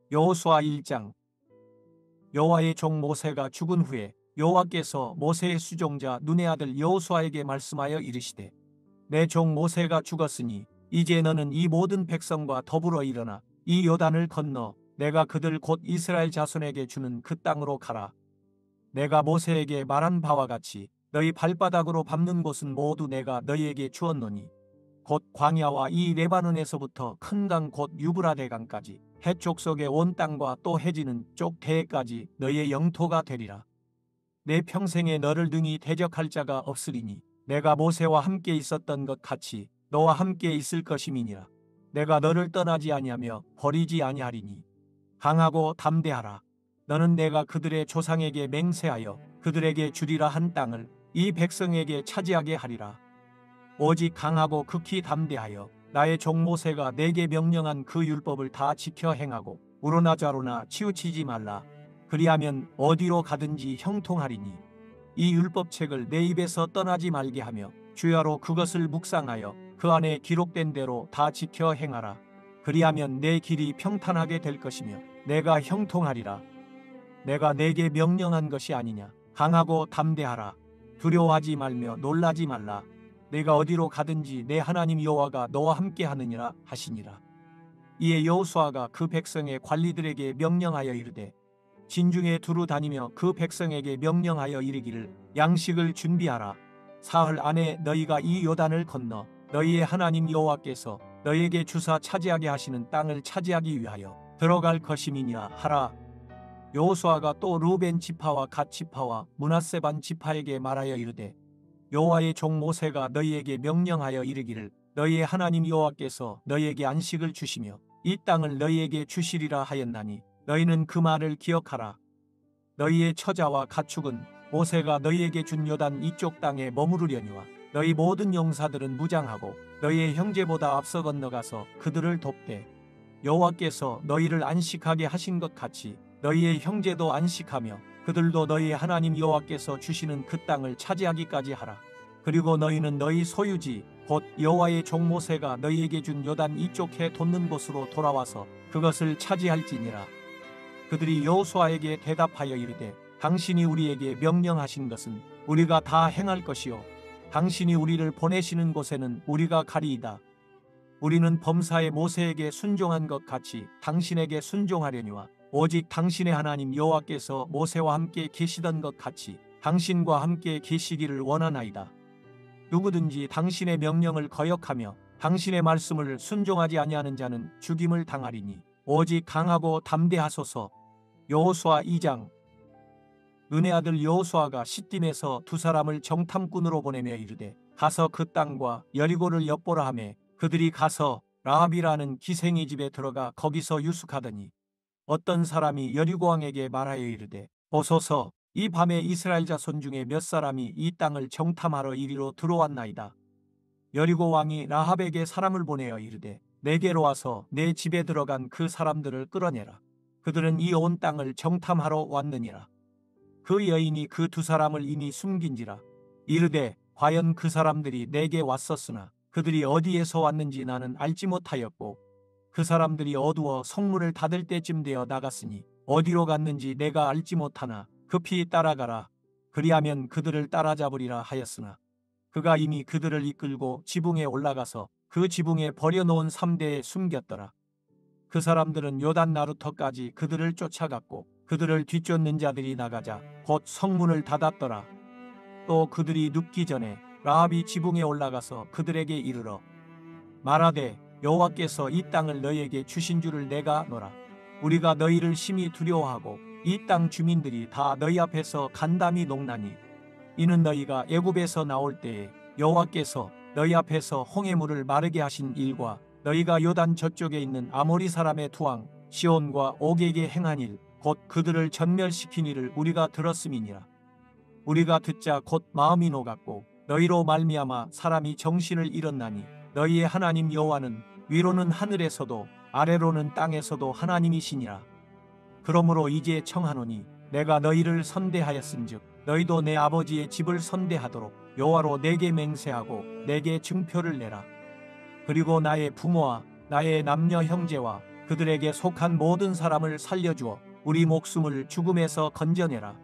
여호수아 1장. 여호와의 종 모세가 죽은 후에 여호와께서 모세의 수종자 눈의 아들 여호수아에게 말씀하여 이르시되, 내 종 모세가 죽었으니 이제 너는 이 모든 백성과 더불어 일어나 이 요단을 건너 내가 그들 곧 이스라엘 자손에게 주는 그 땅으로 가라. 내가 모세에게 말한 바와 같이 너희 발바닥으로 밟는 곳은 모두 내가 너희에게 주었노니 곧 광야와 이 레바논에서부터 큰 강 곧 유브라데 강까지 해쪽 속의 온 땅과 또 해지는 쪽 대해까지 너희의 영토가 되리라. 내 평생에 너를 능히 대적할 자가 없으리니 내가 모세와 함께 있었던 것 같이 너와 함께 있을 것임이니라. 내가 너를 떠나지 아니하며 버리지 아니하리니 강하고 담대하라. 너는 내가 그들의 조상에게 맹세하여 그들에게 주리라 한 땅을 이 백성에게 차지하게 하리라. 오직 강하고 극히 담대하여 나의 종 모세가 내게 명령한 그 율법을 다 지켜 행하고 우로나 좌로나 치우치지 말라. 그리하면 어디로 가든지 형통하리니 이 율법책을 내 입에서 떠나지 말게 하며 주야로 그것을 묵상하여 그 안에 기록된 대로 다 지켜 행하라. 그리하면 내 길이 평탄하게 될 것이며 내가 형통하리라. 내가 내게 명령한 것이 아니냐. 강하고 담대하라. 두려워하지 말며 놀라지 말라. 내가 어디로 가든지 내 하나님 여호와가 너와 함께 하느니라 하시니라. 이에 여호수아가 그 백성의 관리들에게 명령하여 이르되, 진중에 두루 다니며 그 백성에게 명령하여 이르기를, 양식을 준비하라. 사흘 안에 너희가 이 요단을 건너 너희의 하나님 여호와께서 너희에게 주사 차지하게 하시는 땅을 차지하기 위하여 들어갈 것임이니라 하라. 여호수아가 또 루벤 지파와 갓 지파와 므낫세 반 지파에게 말하여 이르되, 여호와의 종 모세가 너희에게 명령하여 이르기를, 너희의 하나님 여호와께서 너희에게 안식을 주시며 이 땅을 너희에게 주시리라 하였나니 너희는 그 말을 기억하라. 너희의 처자와 가축은 모세가 너희에게 준 요단 이쪽 땅에 머무르려니와 너희 모든 용사들은 무장하고 너희의 형제보다 앞서 건너가서 그들을 돕되, 여호와께서 너희를 안식하게 하신 것 같이 너희의 형제도 안식하며 그들도 너희 하나님 여호와께서 주시는 그 땅을 차지하기까지 하라. 그리고 너희는 너희 소유지 곧 여호와의 종 모세가 너희에게 준 요단 이쪽 해 돋는 곳으로 돌아와서 그것을 차지할지니라. 그들이 여호수아에게 대답하여 이르되, 당신이 우리에게 명령하신 것은 우리가 다 행할 것이요 당신이 우리를 보내시는 곳에는 우리가 가리이다. 우리는 범사의 모세에게 순종한 것 같이 당신에게 순종하려니와 오직 당신의 하나님 여호와께서 모세와 함께 계시던 것 같이 당신과 함께 계시기를 원하나이다. 누구든지 당신의 명령을 거역하며 당신의 말씀을 순종하지 아니하는 자는 죽임을 당하리니 오직 강하고 담대하소서. 여호수아 2장. 눈의 아들 여호수아가 시딤에서 두 사람을 정탐꾼으로 보내며 이르되, 가서 그 땅과 여리고를 엿보라 하며 그들이 가서 라합이라는 기생의 집에 들어가 거기서 유숙하더니 어떤 사람이 여리고 왕에게 말하여 이르되, 보소서, 이 밤에 이스라엘 자손 중에 몇 사람이 이 땅을 정탐하러 이리로 들어왔나이다. 여리고 왕이 라합에게 사람을 보내어 이르되, 내게로 와서 내 집에 들어간 그 사람들을 끌어내라. 그들은 이 온 땅을 정탐하러 왔느니라. 그 여인이 그 두 사람을 이미 숨긴지라. 이르되, 과연 그 사람들이 내게 왔었으나 그들이 어디에서 왔는지 나는 알지 못하였고 그 사람들이 어두워 성문을 닫을 때쯤 되어 나갔으니 어디로 갔는지 내가 알지 못하나 급히 따라가라. 그리하면 그들을 따라잡으리라 하였으나 그가 이미 그들을 이끌고 지붕에 올라가서 그 지붕에 버려놓은 삼대에 숨겼더라. 그 사람들은 요단 나루터까지 그들을 쫓아갔고 그들을 뒤쫓는 자들이 나가자 곧 성문을 닫았더라. 또 그들이 눕기 전에 라합이 지붕에 올라가서 그들에게 이르러 말하되, 여호와께서 이 땅을 너희에게 주신 줄을 내가 아노라. 우리가 너희를 심히 두려워하고 이 땅 주민들이 다 너희 앞에서 간담이 녹나니 이는 너희가 애굽에서 나올 때에 여호와께서 너희 앞에서 홍해물을 마르게 하신 일과 너희가 요단 저쪽에 있는 아모리 사람의 투왕 시온과 옥에게 행한 일 곧 그들을 전멸시킨 일을 우리가 들었음이니라. 우리가 듣자 곧 마음이 녹았고 너희로 말미암아 사람이 정신을 잃었나니 너희의 하나님 여호와는 위로는 하늘에서도 아래로는 땅에서도 하나님이시니라. 그러므로 이제 청하노니 내가 너희를 선대하였은즉 너희도 내 아버지의 집을 선대하도록 여호와로 내게 맹세하고 내게 증표를 내라. 그리고 나의 부모와 나의 남녀 형제와 그들에게 속한 모든 사람을 살려주어 우리 목숨을 죽음에서 건져내라.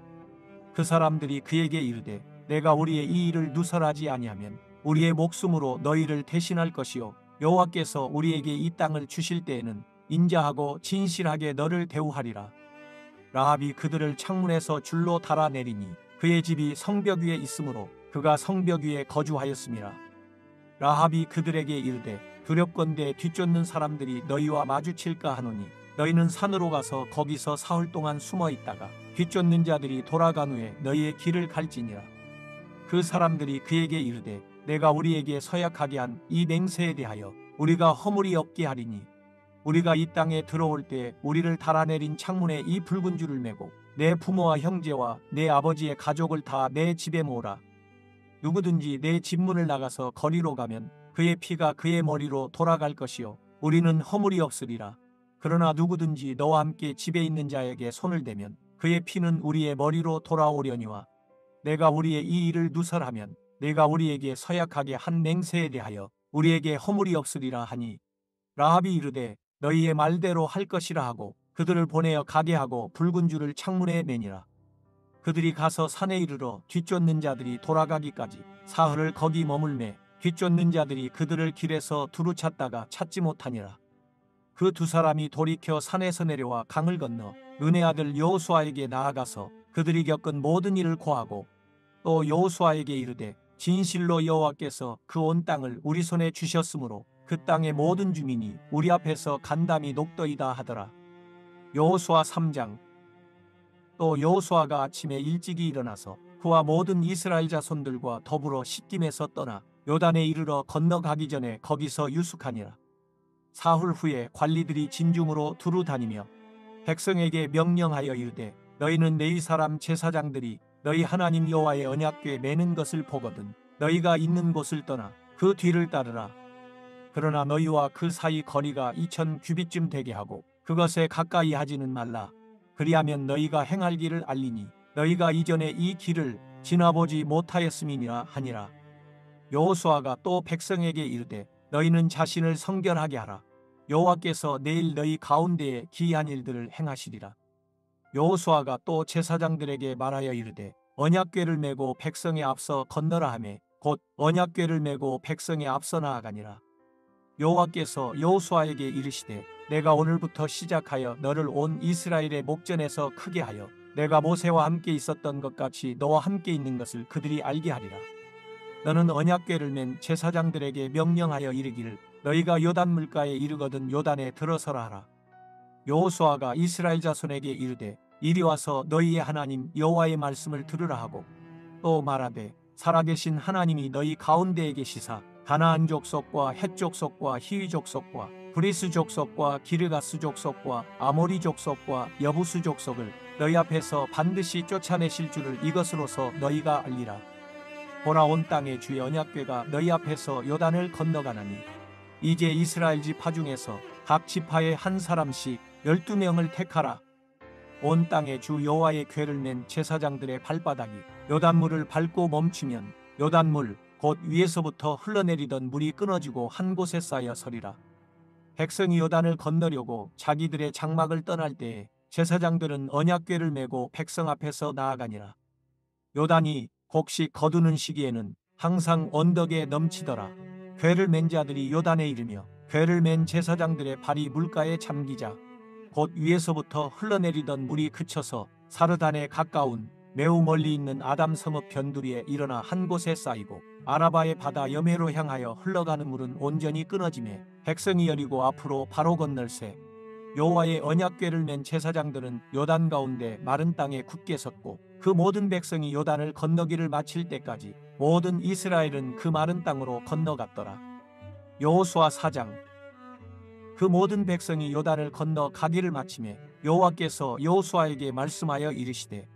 그 사람들이 그에게 이르되 내가 우리의 이 일을 누설하지 아니하면 우리의 목숨으로 너희를 대신할 것이요 여호와께서 우리에게 이 땅을 주실 때에는 인자하고 진실하게 너를 대우하리라. 라합이 그들을 창문에서 줄로 달아내리니 그의 집이 성벽 위에 있으므로 그가 성벽 위에 거주하였음이라. 라합이 그들에게 이르되 두렵건대 뒤쫓는 사람들이 너희와 마주칠까 하노니 너희는 산으로 가서 거기서 사흘 동안 숨어 있다가 뒤쫓는 자들이 돌아간 후에 너희의 길을 갈지니라. 그 사람들이 그에게 이르되 내가 우리에게 서약하게 한 이 맹세에 대하여 우리가 허물이 없게 하리니 우리가 이 땅에 들어올 때 우리를 달아내린 창문에 이 붉은 줄을 매고 내 부모와 형제와 내 아버지의 가족을 다 내 집에 모으라. 누구든지 내 집문을 나가서 거리로 가면 그의 피가 그의 머리로 돌아갈 것이요 우리는 허물이 없으리라. 그러나 누구든지 너와 함께 집에 있는 자에게 손을 대면 그의 피는 우리의 머리로 돌아오려니와 내가 우리의 이 일을 누설하면 내가 우리에게 서약하게 한 맹세에 대하여 우리에게 허물이 없으리라 하니 라합이 이르되 너희의 말대로 할 것이라 하고 그들을 보내어 가게 하고 붉은 줄을 창문에 매니라. 그들이 가서 산에 이르러 뒤쫓는 자들이 돌아가기까지 사흘을 거기 머물매 뒤쫓는 자들이 그들을 길에서 두루 찾다가 찾지 못하니라. 그 두 사람이 돌이켜 산에서 내려와 강을 건너 눈의 아들 여호수아에게 나아가서 그들이 겪은 모든 일을 고하고 또 여호수아에게 이르되 진실로 여호와께서 그 온 땅을 우리 손에 주셨으므로 그 땅의 모든 주민이 우리 앞에서 간담이 녹더이다 하더라. 여호수아 3장. 또 여호수아가 아침에 일찍이 일어나서 그와 모든 이스라엘 자손들과 더불어 시딤에서 떠나 요단에 이르러 건너가기 전에 거기서 유숙하니라. 사흘 후에 관리들이 진중으로 두루 다니며 백성에게 명령하여 이르되 너희는 레위 사람 제사장들이 너희 하나님 여호와의 언약궤 매는 것을 보거든 너희가 있는 곳을 떠나 그 뒤를 따르라. 그러나 너희와 그 사이 거리가 2000 규빗쯤 되게 하고 그것에 가까이 하지는 말라. 그리하면 너희가 행할 길을 알리니 너희가 이전에 이 길을 지나보지 못하였음이니라 하니라. 여호수아가 또 백성에게 이르되 너희는 자신을 성결하게 하라. 여호와께서 내일 너희 가운데에 기이한 일들을 행하시리라. 여호수아가 또 제사장들에게 말하여 이르되 언약궤를 메고 백성에 앞서 건너라 하매 곧 언약궤를 메고 백성에 앞서 나아가니라. 여호와께서 여호수아에게 이르시되 내가 오늘부터 시작하여 너를 온 이스라엘의 목전에서 크게 하여 내가 모세와 함께 있었던 것 같이 너와 함께 있는 것을 그들이 알게 하리라. 너는 언약궤를 맨 제사장들에게 명령하여 이르기를 너희가 요단 물가에 이르거든 요단에 들어서라 하라. 여호수아가 이스라엘 자손에게 이르되 이리 와서 너희의 하나님 여호와의 말씀을 들으라 하고 또 말하되 살아계신 하나님이 너희 가운데에 계시사 가나안 족속과 헷 족속과 히위 족속과 브리스 족속과 기르가스 족속과 아모리 족속과 여부스 족속을 너희 앞에서 반드시 쫓아내실 줄을 이것으로서 너희가 알리라. 보라 온 땅의 주의 언약궤가 너희 앞에서 요단을 건너가나니 이제 이스라엘 지파 중에서 각 지파에 한 사람씩 12명을 택하라. 온 땅의 주 여호와의 궤를 맨 제사장들의 발바닥이 요단물을 밟고 멈추면 요단물 곧 위에서부터 흘러내리던 물이 끊어지고 한 곳에 쌓여 서리라. 백성이 요단을 건너려고 자기들의 장막을 떠날 때에 제사장들은 언약궤를 메고 백성 앞에서 나아가니라. 요단이 곡식 거두는 시기에는 항상 언덕에 넘치더라. 궤를 맨 자들이 요단에 이르며 궤를 맨 제사장들의 발이 물가에 잠기자 곧 위에서부터 흘러내리던 물이 그쳐서 사르단에 가까운 매우 멀리 있는 아담 성읍 변두리에 일어나 한 곳에 쌓이고 아라바의 바다 여매로 향하여 흘러가는 물은 온전히 끊어지매 백성이 여리고 앞으로 바로 건널새 여호와의 언약궤를 맨 제사장들은 요단 가운데 마른 땅에 굳게 섰고 그 모든 백성이 요단을 건너기를 마칠 때까지 모든 이스라엘은 그 마른 땅으로 건너갔더라. 여호수아 4장. 그 모든 백성이 요단을 건너 가기를 마치매 여호와께서 여호수아에게 말씀하여 이르시되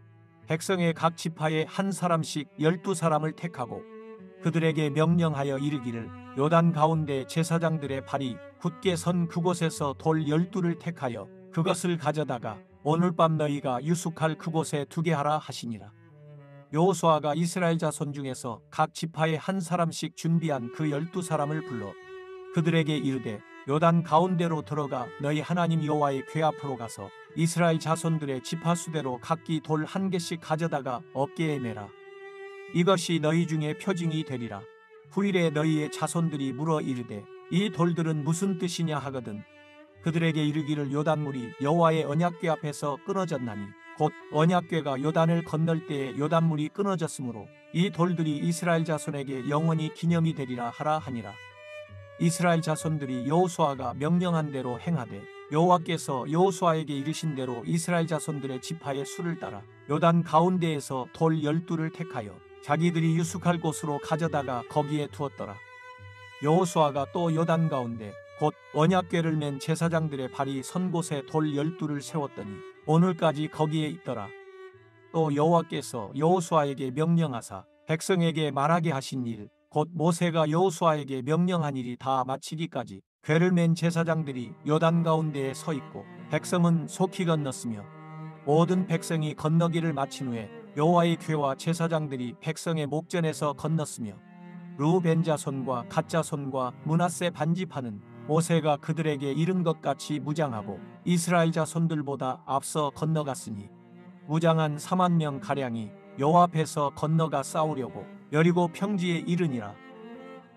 백성의 각 지파에 한 사람씩 12사람을 택하고 그들에게 명령하여 이르기를 요단 가운데 제사장들의 발이 굳게 선 그곳에서 돌 12를 택하여 그것을 가져다가 오늘 밤 너희가 유숙할 그곳에 두게 하라 하시니라. 여호수아가 이스라엘 자손 중에서 각 지파에 한 사람씩 준비한 그 12사람을 불러 그들에게 이르되 요단 가운데로 들어가 너희 하나님 여호와의 궤 앞으로 가서 이스라엘 자손들의 지파수대로 각기 돌 한 개씩 가져다가 어깨에 매라. 이것이 너희 중에 표징이 되리라. 후일에 너희의 자손들이 물어 이르되 이 돌들은 무슨 뜻이냐 하거든 그들에게 이르기를 요단물이 여호와의 언약궤 앞에서 끊어졌나니 곧 언약궤가 요단을 건널 때에 요단물이 끊어졌으므로 이 돌들이 이스라엘 자손에게 영원히 기념이 되리라 하라 하니라. 이스라엘 자손들이 여호수아가 명령한 대로 행하되 여호와께서 여호수아에게 이르신 대로 이스라엘 자손들의 지파의 수를 따라 요단 가운데에서 돌 12를 택하여 자기들이 유숙할 곳으로 가져다가 거기에 두었더라. 여호수아가 또 요단 가운데 곧 언약궤를 맨 제사장들의 발이 선 곳에 돌 12를 세웠더니 오늘까지 거기에 있더라. 또 여호와께서 여호수아에게 명령하사 백성에게 말하게 하신 일 곧 모세가 여호수아에게 명령한 일이 다 마치기까지 궤를 맨 제사장들이 요단 가운데에 서 있고 백성은 속히 건넜으며 모든 백성이 건너기를 마친 후에 여호와의 궤와 제사장들이 백성의 목전에서 건넜으며 르우벤 자손과 갓 자손과 므낫세 반지파는 모세가 그들에게 이른 것 같이 무장하고 이스라엘 자손들보다 앞서 건너갔으니 무장한 4만 명 가량이 여호와 앞에서 건너가 싸우려고 여리고 평지에 이르니라.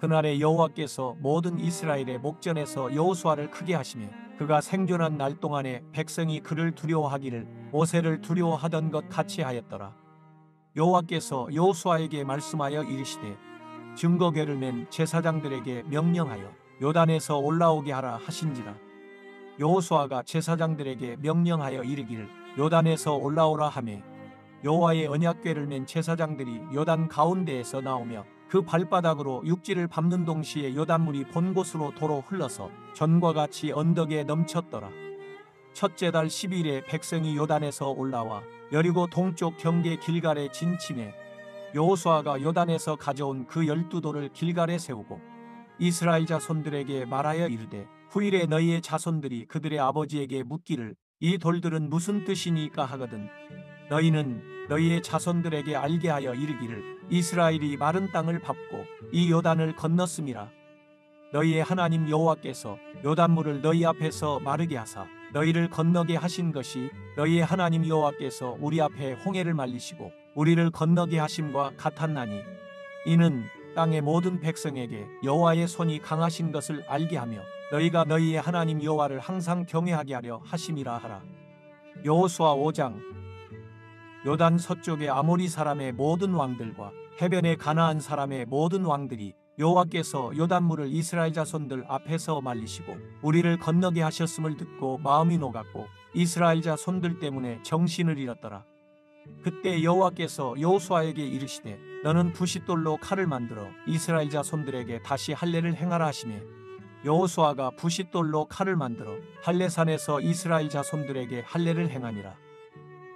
그날에 여호와께서 모든 이스라엘의 목전에서 여호수아를 크게 하시며 그가 생존한 날 동안에 백성이 그를 두려워하기를 모세를 두려워하던 것 같이 하였더라. 여호와께서 여호수아에게 말씀하여 이르시되 증거궤를 맨 제사장들에게 명령하여 요단에서 올라오게 하라 하신지라. 여호수아가 제사장들에게 명령하여 이르기를 요단에서 올라오라 하매 여호와의 언약궤를 맨 제사장들이 요단 가운데에서 나오며 그 발바닥으로 육지를 밟는 동시에 요단물이 본 곳으로 도로 흘러서 전과 같이 언덕에 넘쳤더라. 첫째 달 10일에 백성이 요단에서 올라와 여리고 동쪽 경계 길갈에 진침해 여호수아가 요단에서 가져온 그 12돌을 길갈에 세우고 이스라엘 자손들에게 말하여 이르되 후일에 너희의 자손들이 그들의 아버지에게 묻기를 이 돌들은 무슨 뜻이니까 하거든 너희는 너희의 자손들에게 알게 하여 이르기를 이스라엘이 마른 땅을 밟고 이 요단을 건넜음이라. 너희의 하나님 여호와께서 요단물을 너희 앞에서 마르게 하사 너희를 건너게 하신 것이 너희의 하나님 여호와께서 우리 앞에 홍해를 말리시고 우리를 건너게 하심과 같았나니 이는 땅의 모든 백성에게 여호와의 손이 강하신 것을 알게 하며 너희가 너희의 하나님 여호와를 항상 경외하게 하려 하심이라 하라. 여호수아 5장. 요단 서쪽의 아모리 사람의 모든 왕들과 해변의 가나안 사람의 모든 왕들이 여호와께서 요단물을 이스라엘 자손들 앞에서 말리시고 우리를 건너게 하셨음을 듣고 마음이 녹았고 이스라엘 자손들 때문에 정신을 잃었더라. 그때 여호와께서 여호수아에게 이르시되 너는 부싯돌로 칼을 만들어 이스라엘 자손들에게 다시 할례를 행하라 하시매 여호수아가 부싯돌로 칼을 만들어 할례산에서 이스라엘 자손들에게 할례를 행하니라.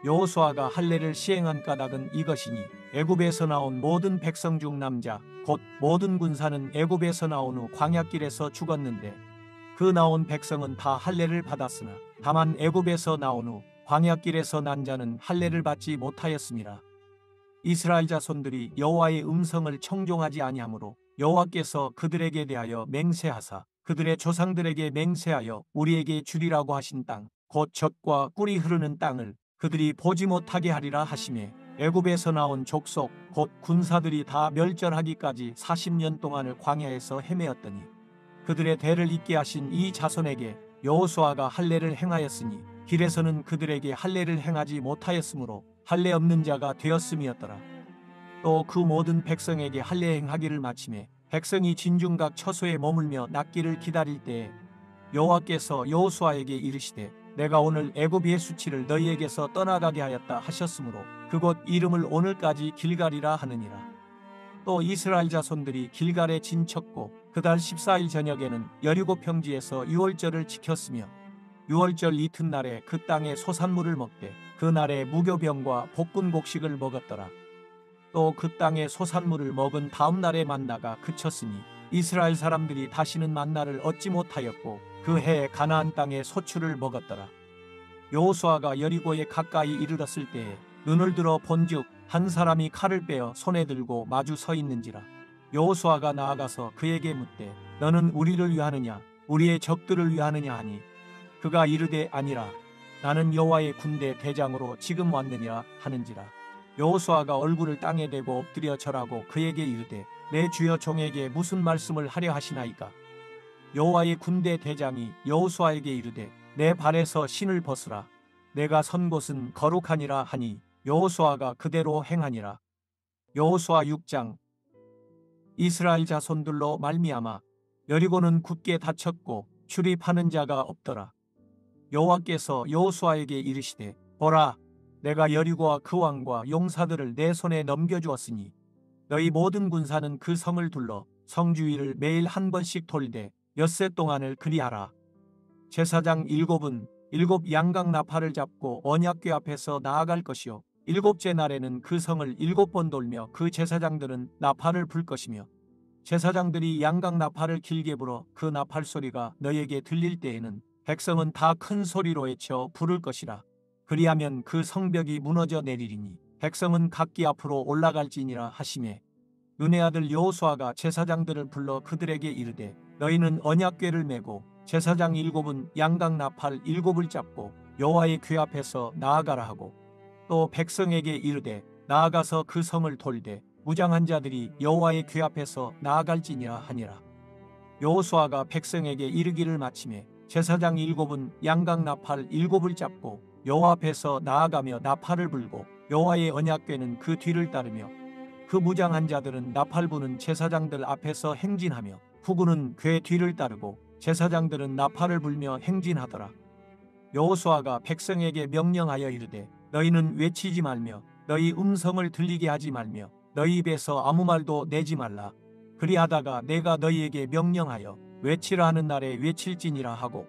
여호수아가 할례를 시행한 까닭은 이것이니 애굽에서 나온 모든 백성 중 남자 곧 모든 군사는 애굽에서 나온 후 광야길에서 죽었는데 그 나온 백성은 다 할례를 받았으나 다만 애굽에서 나온 후 광야길에서 난 자는 할례를 받지 못하였음이라. 이스라엘 자손들이 여호와의 음성을 청종하지 아니하므로 여호와께서 그들에게 대하여 맹세하사 그들의 조상들에게 맹세하여 우리에게 주리라고 하신 땅 곧 젖과 꿀이 흐르는 땅을 그들이 보지 못하게 하리라 하시매 애굽에서 나온 족속 곧 군사들이 다 멸절하기까지 40년 동안을 광야에서 헤매었더니 그들의 대를 잇게 하신 이 자손에게 여호수아가 할례를 행하였으니 길에서는 그들에게 할례를 행하지 못하였으므로 할례 없는 자가 되었음이었더라. 또 그 모든 백성에게 할례 행하기를 마치매 백성이 진중각 처소에 머물며 낫기를 기다릴 때에 여호와께서 여호수아에게 이르시되 내가 오늘 애굽의 수치를 너희에게서 떠나가게 하였다 하셨으므로 그곳 이름을 오늘까지 길갈이라 하느니라. 또 이스라엘 자손들이 길갈에 진쳤고 그달 14일 저녁에는 여리고 평지에서 유월절을 지켰으며 유월절 이튿날에 그 땅의 소산물을 먹되 그날에 무교병과 볶은 곡식을 먹었더라. 또 그 땅의 소산물을 먹은 다음 날에 만나가 그쳤으니 이스라엘 사람들이 다시는 만나를 얻지 못하였고 그 해에 가나안 땅의 소출을 먹었더라. 여호수아가 여리고에 가까이 이르렀을 때에 눈을 들어 본즉 한 사람이 칼을 빼어 손에 들고 마주 서 있는지라. 여호수아가 나아가서 그에게 묻되 너는 우리를 위하느냐 우리의 적들을 위하느냐 하니 그가 이르되 아니라 나는 여호와의 군대 대장으로 지금 왔느니라 하는지라. 여호수아가 얼굴을 땅에 대고 엎드려 절하고 그에게 이르되 내 주여 종에게 무슨 말씀을 하려 하시나이까. 여호와의 군대 대장이 여호수아에게 이르되 내 발에서 신을 벗으라. 내가 선 곳은 거룩하니라 하니 여호수아가 그대로 행하니라. 여호수아 6장. 이스라엘 자손들로 말미암아 여리고는 굳게 닫혔고 출입하는 자가 없더라. 여호와께서 여호수아에게 이르시되 보라, 내가 여리고와 그 왕과 용사들을 내 손에 넘겨주었으니 너희 모든 군사는 그 성을 둘러 성 주위를 매일 한 번씩 돌되 엿새 동안을 그리하라. 제사장 7은 7 양각 나팔을 잡고 언약궤 앞에서 나아갈 것이요 일곱째 날에는 그 성을 7번 돌며 그 제사장들은 나팔을 불 것이며 제사장들이 양각 나팔을 길게 불어 그 나팔 소리가 너에게 들릴 때에는 백성은 다 큰 소리로 외쳐 부를 것이라. 그리하면 그 성벽이 무너져 내리리니 백성은 각기 앞으로 올라갈지니라 하시매 눈의 아들 여호수아가 제사장들을 불러 그들에게 이르되 너희는 언약궤를 메고 제사장 7은 양각 나팔 7을 잡고 여호와의 궤 앞에서 나아가라 하고 또 백성에게 이르되 나아가서 그 성을 돌되 무장한 자들이 여호와의 궤 앞에서 나아갈지니라 하니라. 여호수아가 백성에게 이르기를 마치매 제사장 7은 양각 나팔 7을 잡고 여호와 앞에서 나아가며 나팔을 불고 여호와의 언약궤는 그 뒤를 따르며 그 무장한 자들은 나팔 부는 제사장들 앞에서 행진하며 후군은 궤 뒤를 따르고 제사장들은 나팔을 불며 행진하더라. 여호수아가 백성에게 명령하여 이르되 너희는 외치지 말며 너희 음성을 들리게 하지 말며 너희 입에서 아무 말도 내지 말라. 그리하다가 내가 너희에게 명령하여 외치라 하는 날에 외칠지니라 하고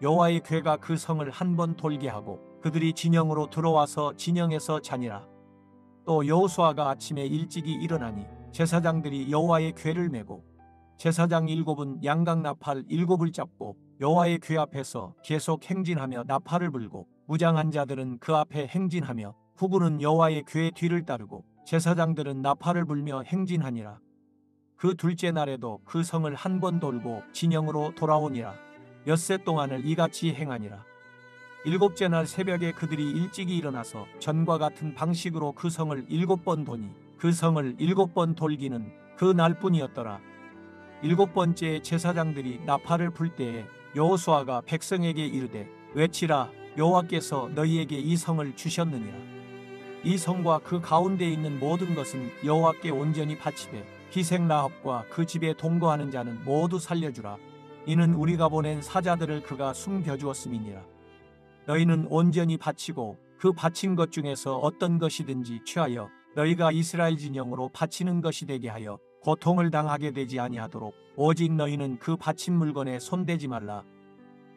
여호와의 궤가 그 성을 한 번 돌게 하고 그들이 진영으로 들어와서 진영에서 자니라. 또 여호수아가 아침에 일찍이 일어나니 제사장들이 여호와의 궤를 메고 제사장 7은 양각 나팔 7을 잡고 여호와의 궤 앞에서 계속 행진하며 나팔을 불고 무장한 자들은 그 앞에 행진하며 후군은 여호와의 궤 뒤를 따르고 제사장들은 나팔을 불며 행진하니라. 그 둘째 날에도 그 성을 한 번 돌고 진영으로 돌아오니라. 엿새 동안을 이같이 행하니라. 일곱째 날 새벽에 그들이 일찍이 일어나서 전과 같은 방식으로 그 성을 7번 도니 그 성을 7번 돌기는 그 날뿐이었더라. 7번째에 제사장들이 나팔을 불 때에 여호수아가 백성에게 이르되 외치라. 여호와께서 너희에게 이 성을 주셨느니라. 이 성과 그 가운데 있는 모든 것은 여호와께 온전히 바치되 기생 라합과 그 집에 동거하는 자는 모두 살려주라. 이는 우리가 보낸 사자들을 그가 숨겨주었음이니라. 너희는 온전히 바치고 그 바친 것 중에서 어떤 것이든지 취하여 너희가 이스라엘 진영으로 바치는 것이 되게 하여 고통을 당하게 되지 아니하도록 오직 너희는 그 바친 물건에 손대지 말라.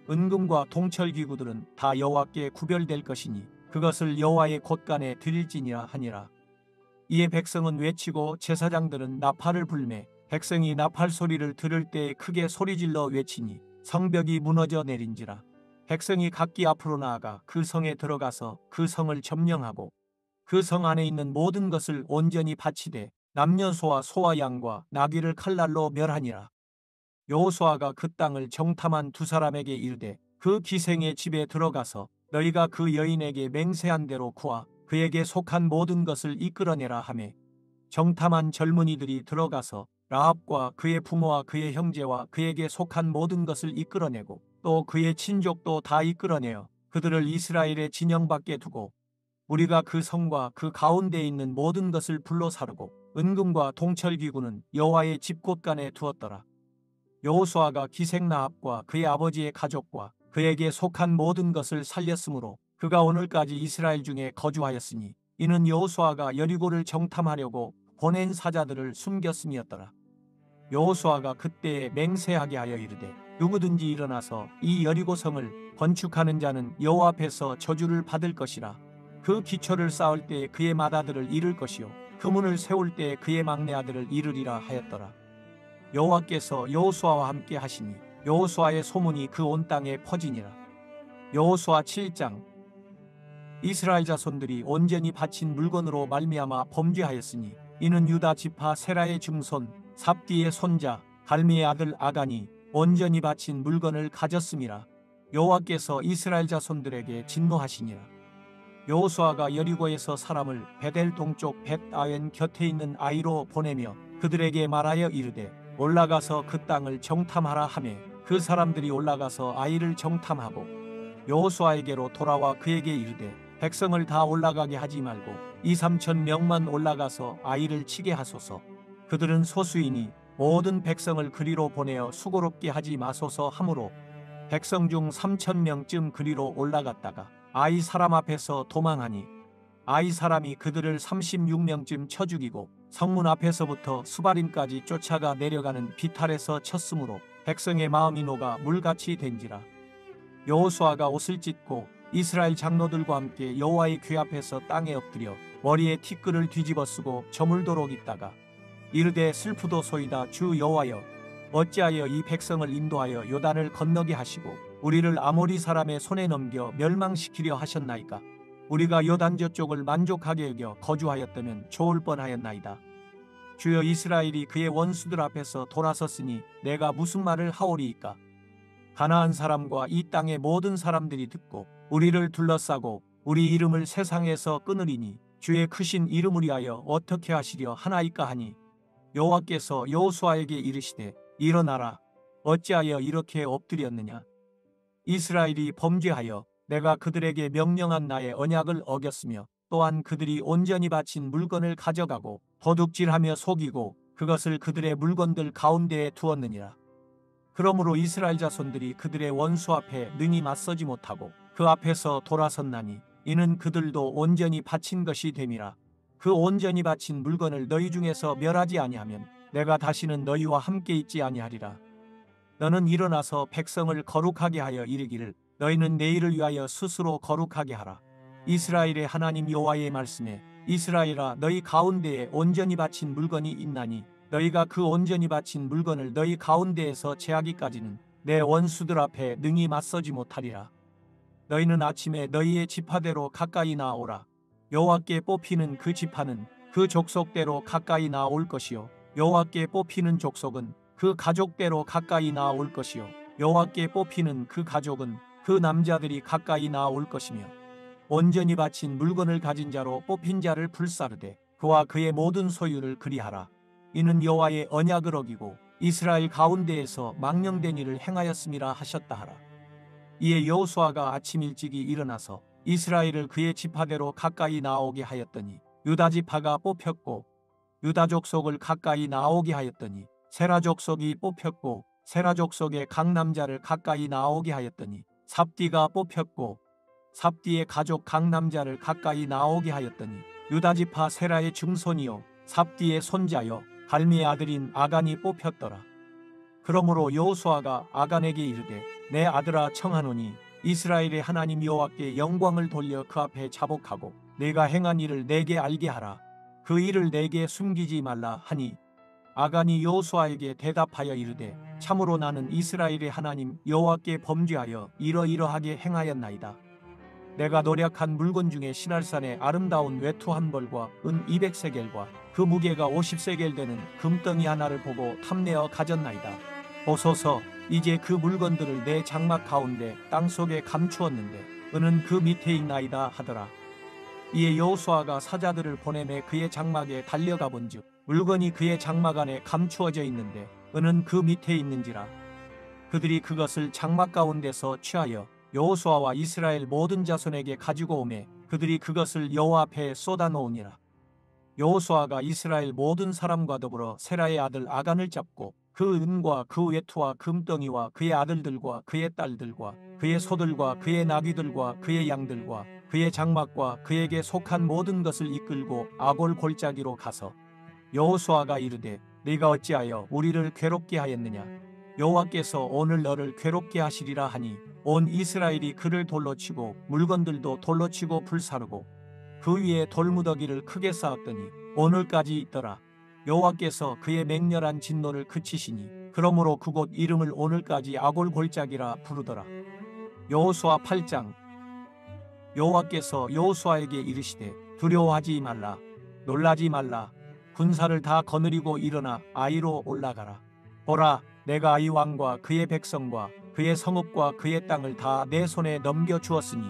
은금과 동철기구들은 다 여호와께 구별될 것이니 그것을 여호와의 곳간에 드릴지니라 하니라. 이에 백성은 외치고 제사장들은 나팔을 불매 백성이 나팔 소리를 들을 때 크게 소리질러 외치니 성벽이 무너져 내린지라. 백성이 각기 앞으로 나아가 그 성에 들어가서 그 성을 점령하고 그 성 안에 있는 모든 것을 온전히 바치되 남녀 소와 양과 나귀를 칼날로 멸하니라. 여호수아가 그 땅을 정탐한 두 사람에게 이르되 그 기생의 집에 들어가서 너희가 그 여인에게 맹세한 대로 구하 그에게 속한 모든 것을 이끌어내라 하매 정탐한 젊은이들이 들어가서 라합과 그의 부모와 그의 형제와 그에게 속한 모든 것을 이끌어내고 또 그의 친족도 다 이끌어내어 그들을 이스라엘의 진영 밖에 두고 우리가 그 성과 그 가운데에 있는 모든 것을 불로 사르고 은금과 동철기구는 여호와의 집 곳간에 두었더라. 여호수아가 기생 라합과 그의 아버지의 가족과 그에게 속한 모든 것을 살렸으므로 그가 오늘까지 이스라엘 중에 거주하였으니 이는 여호수아가 여리고를 정탐하려고 보낸 사자들을 숨겼음이었더라. 여호수아가 그때에 맹세하게 하여 이르되 누구든지 일어나서 이 여리고 성을 건축하는 자는 여호와 앞에서 저주를 받을 것이라. 그 기초를 쌓을 때에 그의 맏아들을 잃을 것이요 그 문을 세울 때에 그의 막내 아들을 잃으리라 하였더라. 여호와께서 여호수아와 함께 하시니 여호수아의 소문이 그 온 땅에 퍼지니라. 여호수아 7장. 이스라엘 자손들이 온전히 바친 물건으로 말미암아 범죄하였으니 이는 유다 지파 세라의 증손 삽디의 손자 갈미의 아들 아간이 온전히 바친 물건을 가졌음이라. 여호와께서 이스라엘 자손들에게 진노하시니라. 여호수아가 여리고에서 사람을 베델 동쪽 벳아웬 곁에 있는 아이로 보내며 그들에게 말하여 이르되 올라가서 그 땅을 정탐하라 하매 그 사람들이 올라가서 아이를 정탐하고 여호수아에게로 돌아와 그에게 이르되 백성을 다 올라가게 하지 말고 2~3천 명만 올라가서 아이를 치게 하소서. 그들은 소수이니 모든 백성을 그리로 보내어 수고롭게 하지 마소서 하므로 백성 중 3,000명쯤 그리로 올라갔다가 아이 사람 앞에서 도망하니 아이 사람이 그들을 36명쯤 쳐 죽이고 성문 앞에서부터 수바림까지 쫓아가 내려가는 비탈에서 쳤으므로 백성의 마음이 녹아 물같이 된지라. 여호수아가 옷을 찢고 이스라엘 장로들과 함께 여호와의 궤 앞에서 땅에 엎드려 머리에 티끌을 뒤집어 쓰고 저물도록 있다가 이르되 슬프도소이다 주 여호와여 어찌하여 이 백성을 인도하여 요단을 건너게 하시고 우리를 아모리 사람의 손에 넘겨 멸망시키려 하셨나이까. 우리가 요단 저쪽을 만족하게 여겨 거주하였다면 좋을 뻔하였나이다. 주여 이스라엘이 그의 원수들 앞에서 돌아섰으니 내가 무슨 말을 하오리이까. 가나안 사람과 이 땅의 모든 사람들이 듣고 우리를 둘러싸고 우리 이름을 세상에서 끊으리니 주의 크신 이름을 위하여 어떻게 하시려 하나이까 하니 여호와께서 여호수아에게 이르시되 일어나라. 어찌하여 이렇게 엎드렸느냐. 이스라엘이 범죄하여 내가 그들에게 명령한 나의 언약을 어겼으며 또한 그들이 온전히 바친 물건을 가져가고 도둑질하며 속이고 그것을 그들의 물건들 가운데에 두었느니라. 그러므로 이스라엘 자손들이 그들의 원수 앞에 능히 맞서지 못하고 그 앞에서 돌아섰나니 이는 그들도 온전히 바친 것이 됨이라. 그 온전히 바친 물건을 너희 중에서 멸하지 아니하면 내가 다시는 너희와 함께 있지 아니하리라. 너는 일어나서 백성을 거룩하게 하여 이르기를 너희는 내일을 위하여 스스로 거룩하게 하라. 이스라엘의 하나님 여호와의 말씀에 이스라엘아 너희 가운데에 온전히 바친 물건이 있나니 너희가 그 온전히 바친 물건을 너희 가운데에서 제하기까지는 내 원수들 앞에 능히 맞서지 못하리라. 너희는 아침에 너희의 지파대로 가까이 나아오라. 여호와께 뽑히는 그 지파는 그 족속대로 가까이 나아올 것이요 여호와께 뽑히는 족속은 그 가족대로 가까이 나아올 것이요 여호와께 뽑히는 그 가족은 그 남자들이 가까이 나아올 것이며 온전히 바친 물건을 가진 자로 뽑힌 자를 불사르되 그와 그의 모든 소유를 그리하라. 이는 여호와의 언약을 어기고 이스라엘 가운데에서 망령된 일을 행하였음이라 하셨다 하라. 이에 여호수아가 아침 일찍이 일어나서 이스라엘을 그의 지파대로 가까이 나오게 하였더니 유다 지파가 뽑혔고 유다 족속을 가까이 나오게 하였더니 세라 족속이 뽑혔고 세라 족속의 각 남자를 가까이 나오게 하였더니 삽디가 뽑혔고 삽디의 가족 각 남자를 가까이 나오게 하였더니 유다 지파 세라의 증손이요 삽디의 손자여 갈미의 아들인 아간이 뽑혔더라. 그러므로 여호수아가 아간에게 이르되 내 아들아 청하노니 이스라엘의 하나님 여호와께 영광을 돌려 그 앞에 자복하고 내가 행한 일을 내게 알게 하라. 그 일을 내게 숨기지 말라 하니 아간이 여호수아에게 대답하여 이르되 참으로 나는 이스라엘의 하나님 여호와께 범죄하여 이러이러하게 행하였나이다. 내가 노력한 물건 중에 시날산의 아름다운 외투 한 벌과 은 200세겔과 그 무게가 50세겔 되는 금덩이 하나를 보고 탐내어 가졌나이다. 보소서 이제 그 물건들을 내 장막 가운데 땅속에 감추었는데 은은 그 밑에 있나이다 하더라. 이에 여호수아가 사자들을 보내매 그의 장막에 달려가 본즉 물건이 그의 장막 안에 감추어져 있는데 은은 그 밑에 있는지라. 그들이 그것을 장막 가운데서 취하여 여호수아와 이스라엘 모든 자손에게 가지고 오매 그들이 그것을 여호와 앞에 쏟아놓으니라. 여호수아가 이스라엘 모든 사람과 더불어 세라의 아들 아간을 잡고 그 은과 그 외투와 금덩이와 그의 아들들과 그의 딸들과 그의 소들과 그의 나귀들과 그의 양들과 그의 장막과 그에게 속한 모든 것을 이끌고 아골 골짜기로 가서 여호수아가 이르되 네가 어찌하여 우리를 괴롭게 하였느냐. 여호와께서 오늘 너를 괴롭게 하시리라 하니 온 이스라엘이 그를 돌로 치고 물건들도 돌로 치고 불사르고 그 위에 돌무더기를 크게 쌓았더니 오늘까지 있더라. 여호와께서 그의 맹렬한 진노를 그치시니 그러므로 그곳 이름을 오늘까지 아골 골짜기라 부르더라. 여호수아 8장. 여호와께서 여호수아에게 이르시되 두려워하지 말라. 놀라지 말라. 군사를 다 거느리고 일어나 아이로 올라가라. 보라 내가 이 왕과 그의 백성과 그의 성읍과 그의 땅을 다 내 손에 넘겨 주었으니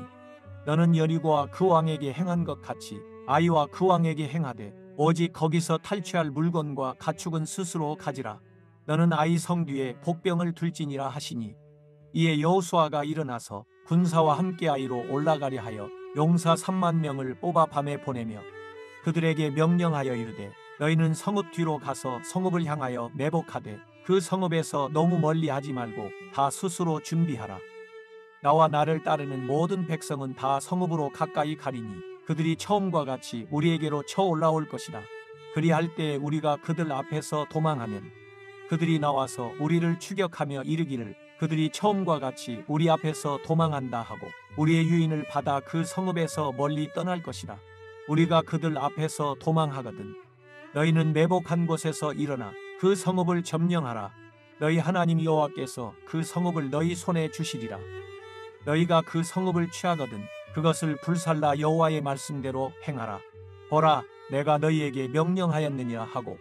너는 여리고와 그 왕에게 행한 것 같이 아이와 그 왕에게 행하되 오직 거기서 탈취할 물건과 가축은 스스로 가지라. 너는 아이 성 뒤에 복병을 둘지니라 하시니 이에 여호수아가 일어나서 군사와 함께 아이로 올라가려 하여 용사 3만 명을 뽑아 밤에 보내며 그들에게 명령하여 이르되 너희는 성읍 뒤로 가서 성읍을 향하여 매복하되 그 성읍에서 너무 멀리 하지 말고 다 스스로 준비하라. 나와 나를 따르는 모든 백성은 다 성읍으로 가까이 가리니 그들이 처음과 같이 우리에게로 쳐 올라올 것이다. 그리할 때에 우리가 그들 앞에서 도망하면 그들이 나와서 우리를 추격하며 이르기를 그들이 처음과 같이 우리 앞에서 도망한다 하고 우리의 유인을 받아 그 성읍에서 멀리 떠날 것이다. 우리가 그들 앞에서 도망하거든 너희는 매복한 곳에서 일어나 그 성읍을 점령하라. 너희 하나님 여호와께서 그 성읍을 너희 손에 주시리라. 너희가 그 성읍을 취하거든 그것을 불살라 여호와의 말씀대로 행하라. 보라, 내가 너희에게 명령하였느니라 하고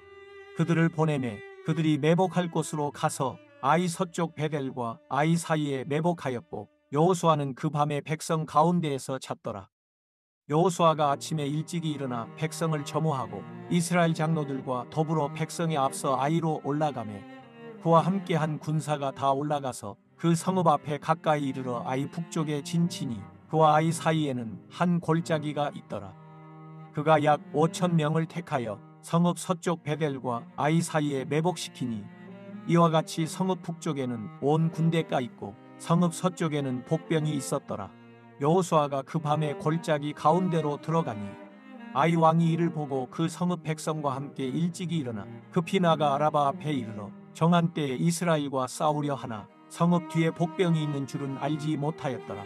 그들을 보내매 그들이 매복할 곳으로 가서 아이 서쪽 베델과 아이 사이에 매복하였고 여호수아는 그 밤에 백성 가운데에서 잤더라. 여호수아가 아침에 일찍이 일어나 백성을 점호하고 이스라엘 장로들과 더불어 백성에 앞서 아이로 올라가매 그와 함께한 군사가 다 올라가서 그 성읍 앞에 가까이 이르러 아이 북쪽에 진치니 그와 아이 사이에는 한 골짜기가 있더라. 그가 약 5천 명을 택하여 성읍 서쪽 베델과 아이 사이에 매복시키니 이와 같이 성읍 북쪽에는 온 군대가 있고 성읍 서쪽에는 복병이 있었더라. 여호수아가 그 밤에 골짜기 가운데로 들어가니 아이 왕이 이를 보고 그 성읍 백성과 함께 일찍이 일어나 급히 나가 아라바 앞에 이르러 정한 때에 이스라엘과 싸우려 하나 성읍 뒤에 복병이 있는 줄은 알지 못하였더라.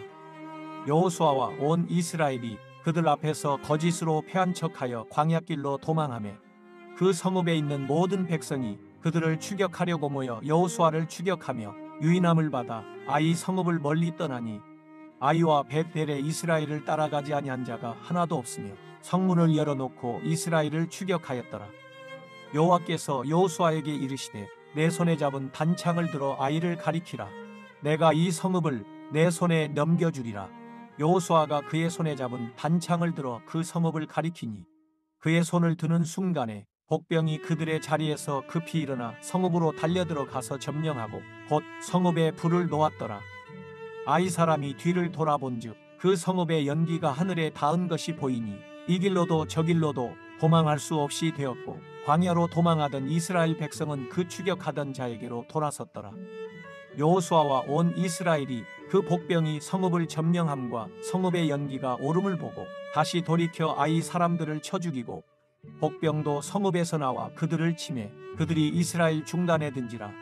여호수아와 온 이스라엘이 그들 앞에서 거짓으로 패한 척하여 광야길로 도망하며 그 성읍에 있는 모든 백성이 그들을 추격하려고 모여 여호수아를 추격하며 유인함을 받아 아이 성읍을 멀리 떠나니 아이와 벳델에 이스라엘을 따라가지 아니한 자가 하나도 없으며 성문을 열어놓고 이스라엘을 추격하였더라. 여호와께서 여호수아에게 이르시되 내 손에 잡은 단창을 들어 아이를 가리키라. 내가 이 성읍을 내 손에 넘겨주리라. 여호수아가 그의 손에 잡은 단창을 들어 그 성읍을 가리키니 그의 손을 드는 순간에 복병이 그들의 자리에서 급히 일어나 성읍으로 달려들어가서 점령하고 곧 성읍에 불을 놓았더라. 아이 사람이 뒤를 돌아본즉 그 성읍의 연기가 하늘에 닿은 것이 보이니 이 길로도 저 길로도 도망할 수 없이 되었고 광야로 도망하던 이스라엘 백성은 그 추격하던 자에게로 돌아섰더라. 여호수아와 온 이스라엘이 그 복병이 성읍을 점령함과 성읍의 연기가 오름을 보고 다시 돌이켜 아이 사람들을 쳐 죽이고 복병도 성읍에서 나와 그들을 치매 그들이 이스라엘 중단에 든지라.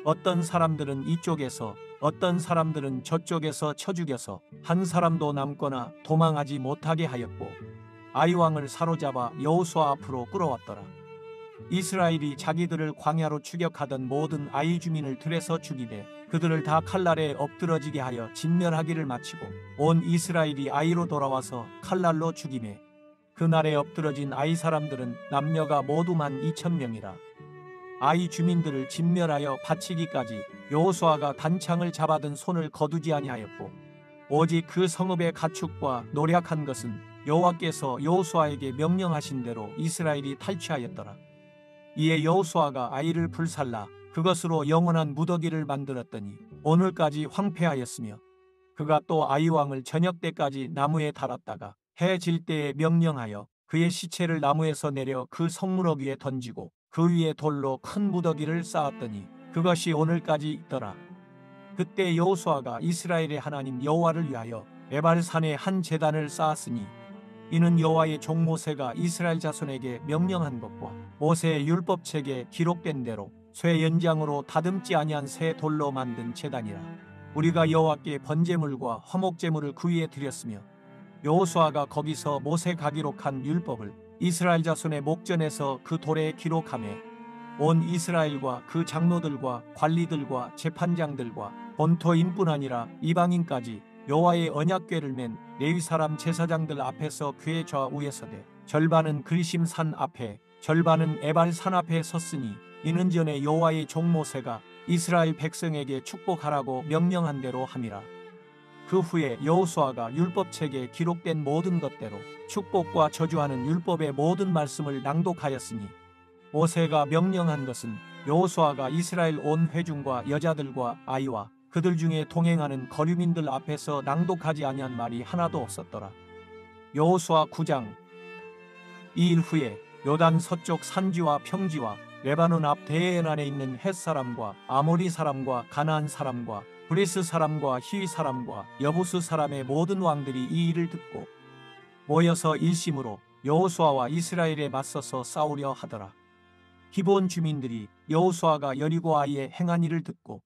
어떤 사람들은 이쪽에서 어떤 사람들은 저쪽에서 쳐 죽여서 한 사람도 남거나 도망하지 못하게 하였고 아이 왕을 사로잡아 여호수아 앞으로 끌어왔더라. 이스라엘이 자기들을 광야로 추격하던 모든 아이 주민을 들에서 죽이되 그들을 다 칼날에 엎드러지게 하여 진멸하기를 마치고 온 이스라엘이 아이로 돌아와서 칼날로 죽이매 그날에 엎드러진 아이 사람들은 남녀가 모두 12,000명이라. 아이 주민들을 진멸하여 바치기까지 여호수아가 단창을 잡아든 손을 거두지 아니하였고 오직 그 성읍의 가축과 노략한 것은 여호와께서 여호수아에게 명령하신 대로 이스라엘이 탈취하였더라. 이에 여호수아가 아이를 불살라 그것으로 영원한 무더기를 만들었더니 오늘까지 황폐하였으며 그가 또 아이 왕을 저녁 때까지 나무에 달았다가 해 질 때에 명령하여 그의 시체를 나무에서 내려 그 성문허 위에 던지고 그 위에 돌로 큰 무더기를 쌓았더니 그것이 오늘까지 있더라. 그때 여호수아가 이스라엘의 하나님 여호와를 위하여 에발산에 한 제단을 쌓았으니 이는 여호와의 종 모세가 이스라엘 자손에게 명령한 것과 모세의 율법책에 기록된 대로 쇠 연장으로 다듬지 아니한 새 돌로 만든 제단이라. 우리가 여호와께 번제물과 화목제물을 그 위에 드렸으며 여호수아가 거기서 모세가 기록한 율법을 이스라엘 자손의 목전에서 그 돌에 기록하며 온 이스라엘과 그 장로들과 관리들과 재판장들과 본토인뿐 아니라 이방인까지 여호와의 언약궤를 맨 레위 사람 제사장들 앞에서 궤 좌우에 서되 절반은 그리심산 앞에 절반은 에발산 앞에 섰으니 이는 전에 여호와의 종 모세가 이스라엘 백성에게 축복하라고 명령한 대로 함이라. 그 후에 여호수아가 율법책에 기록된 모든 것대로 축복과 저주하는 율법의 모든 말씀을 낭독하였으니 모세가 명령한 것은 여호수아가 이스라엘 온 회중과 여자들과 아이와 그들 중에 동행하는 거류민들 앞에서 낭독하지 아니한 말이 하나도 없었더라. 여호수아 9장. 이 일 후에 요단 서쪽 산지와 평지와 레바논 앞 대해안에 있는 헷 사람과 아모리 사람과 가나안 사람과 브리스 사람과 히위 사람과 여부스 사람의 모든 왕들이 이 일을 듣고 모여서 일심으로 여호수아와 이스라엘에 맞서서 싸우려 하더라. 기브온 주민들이 여호수아가 여리고 아이에 행한 일을 듣고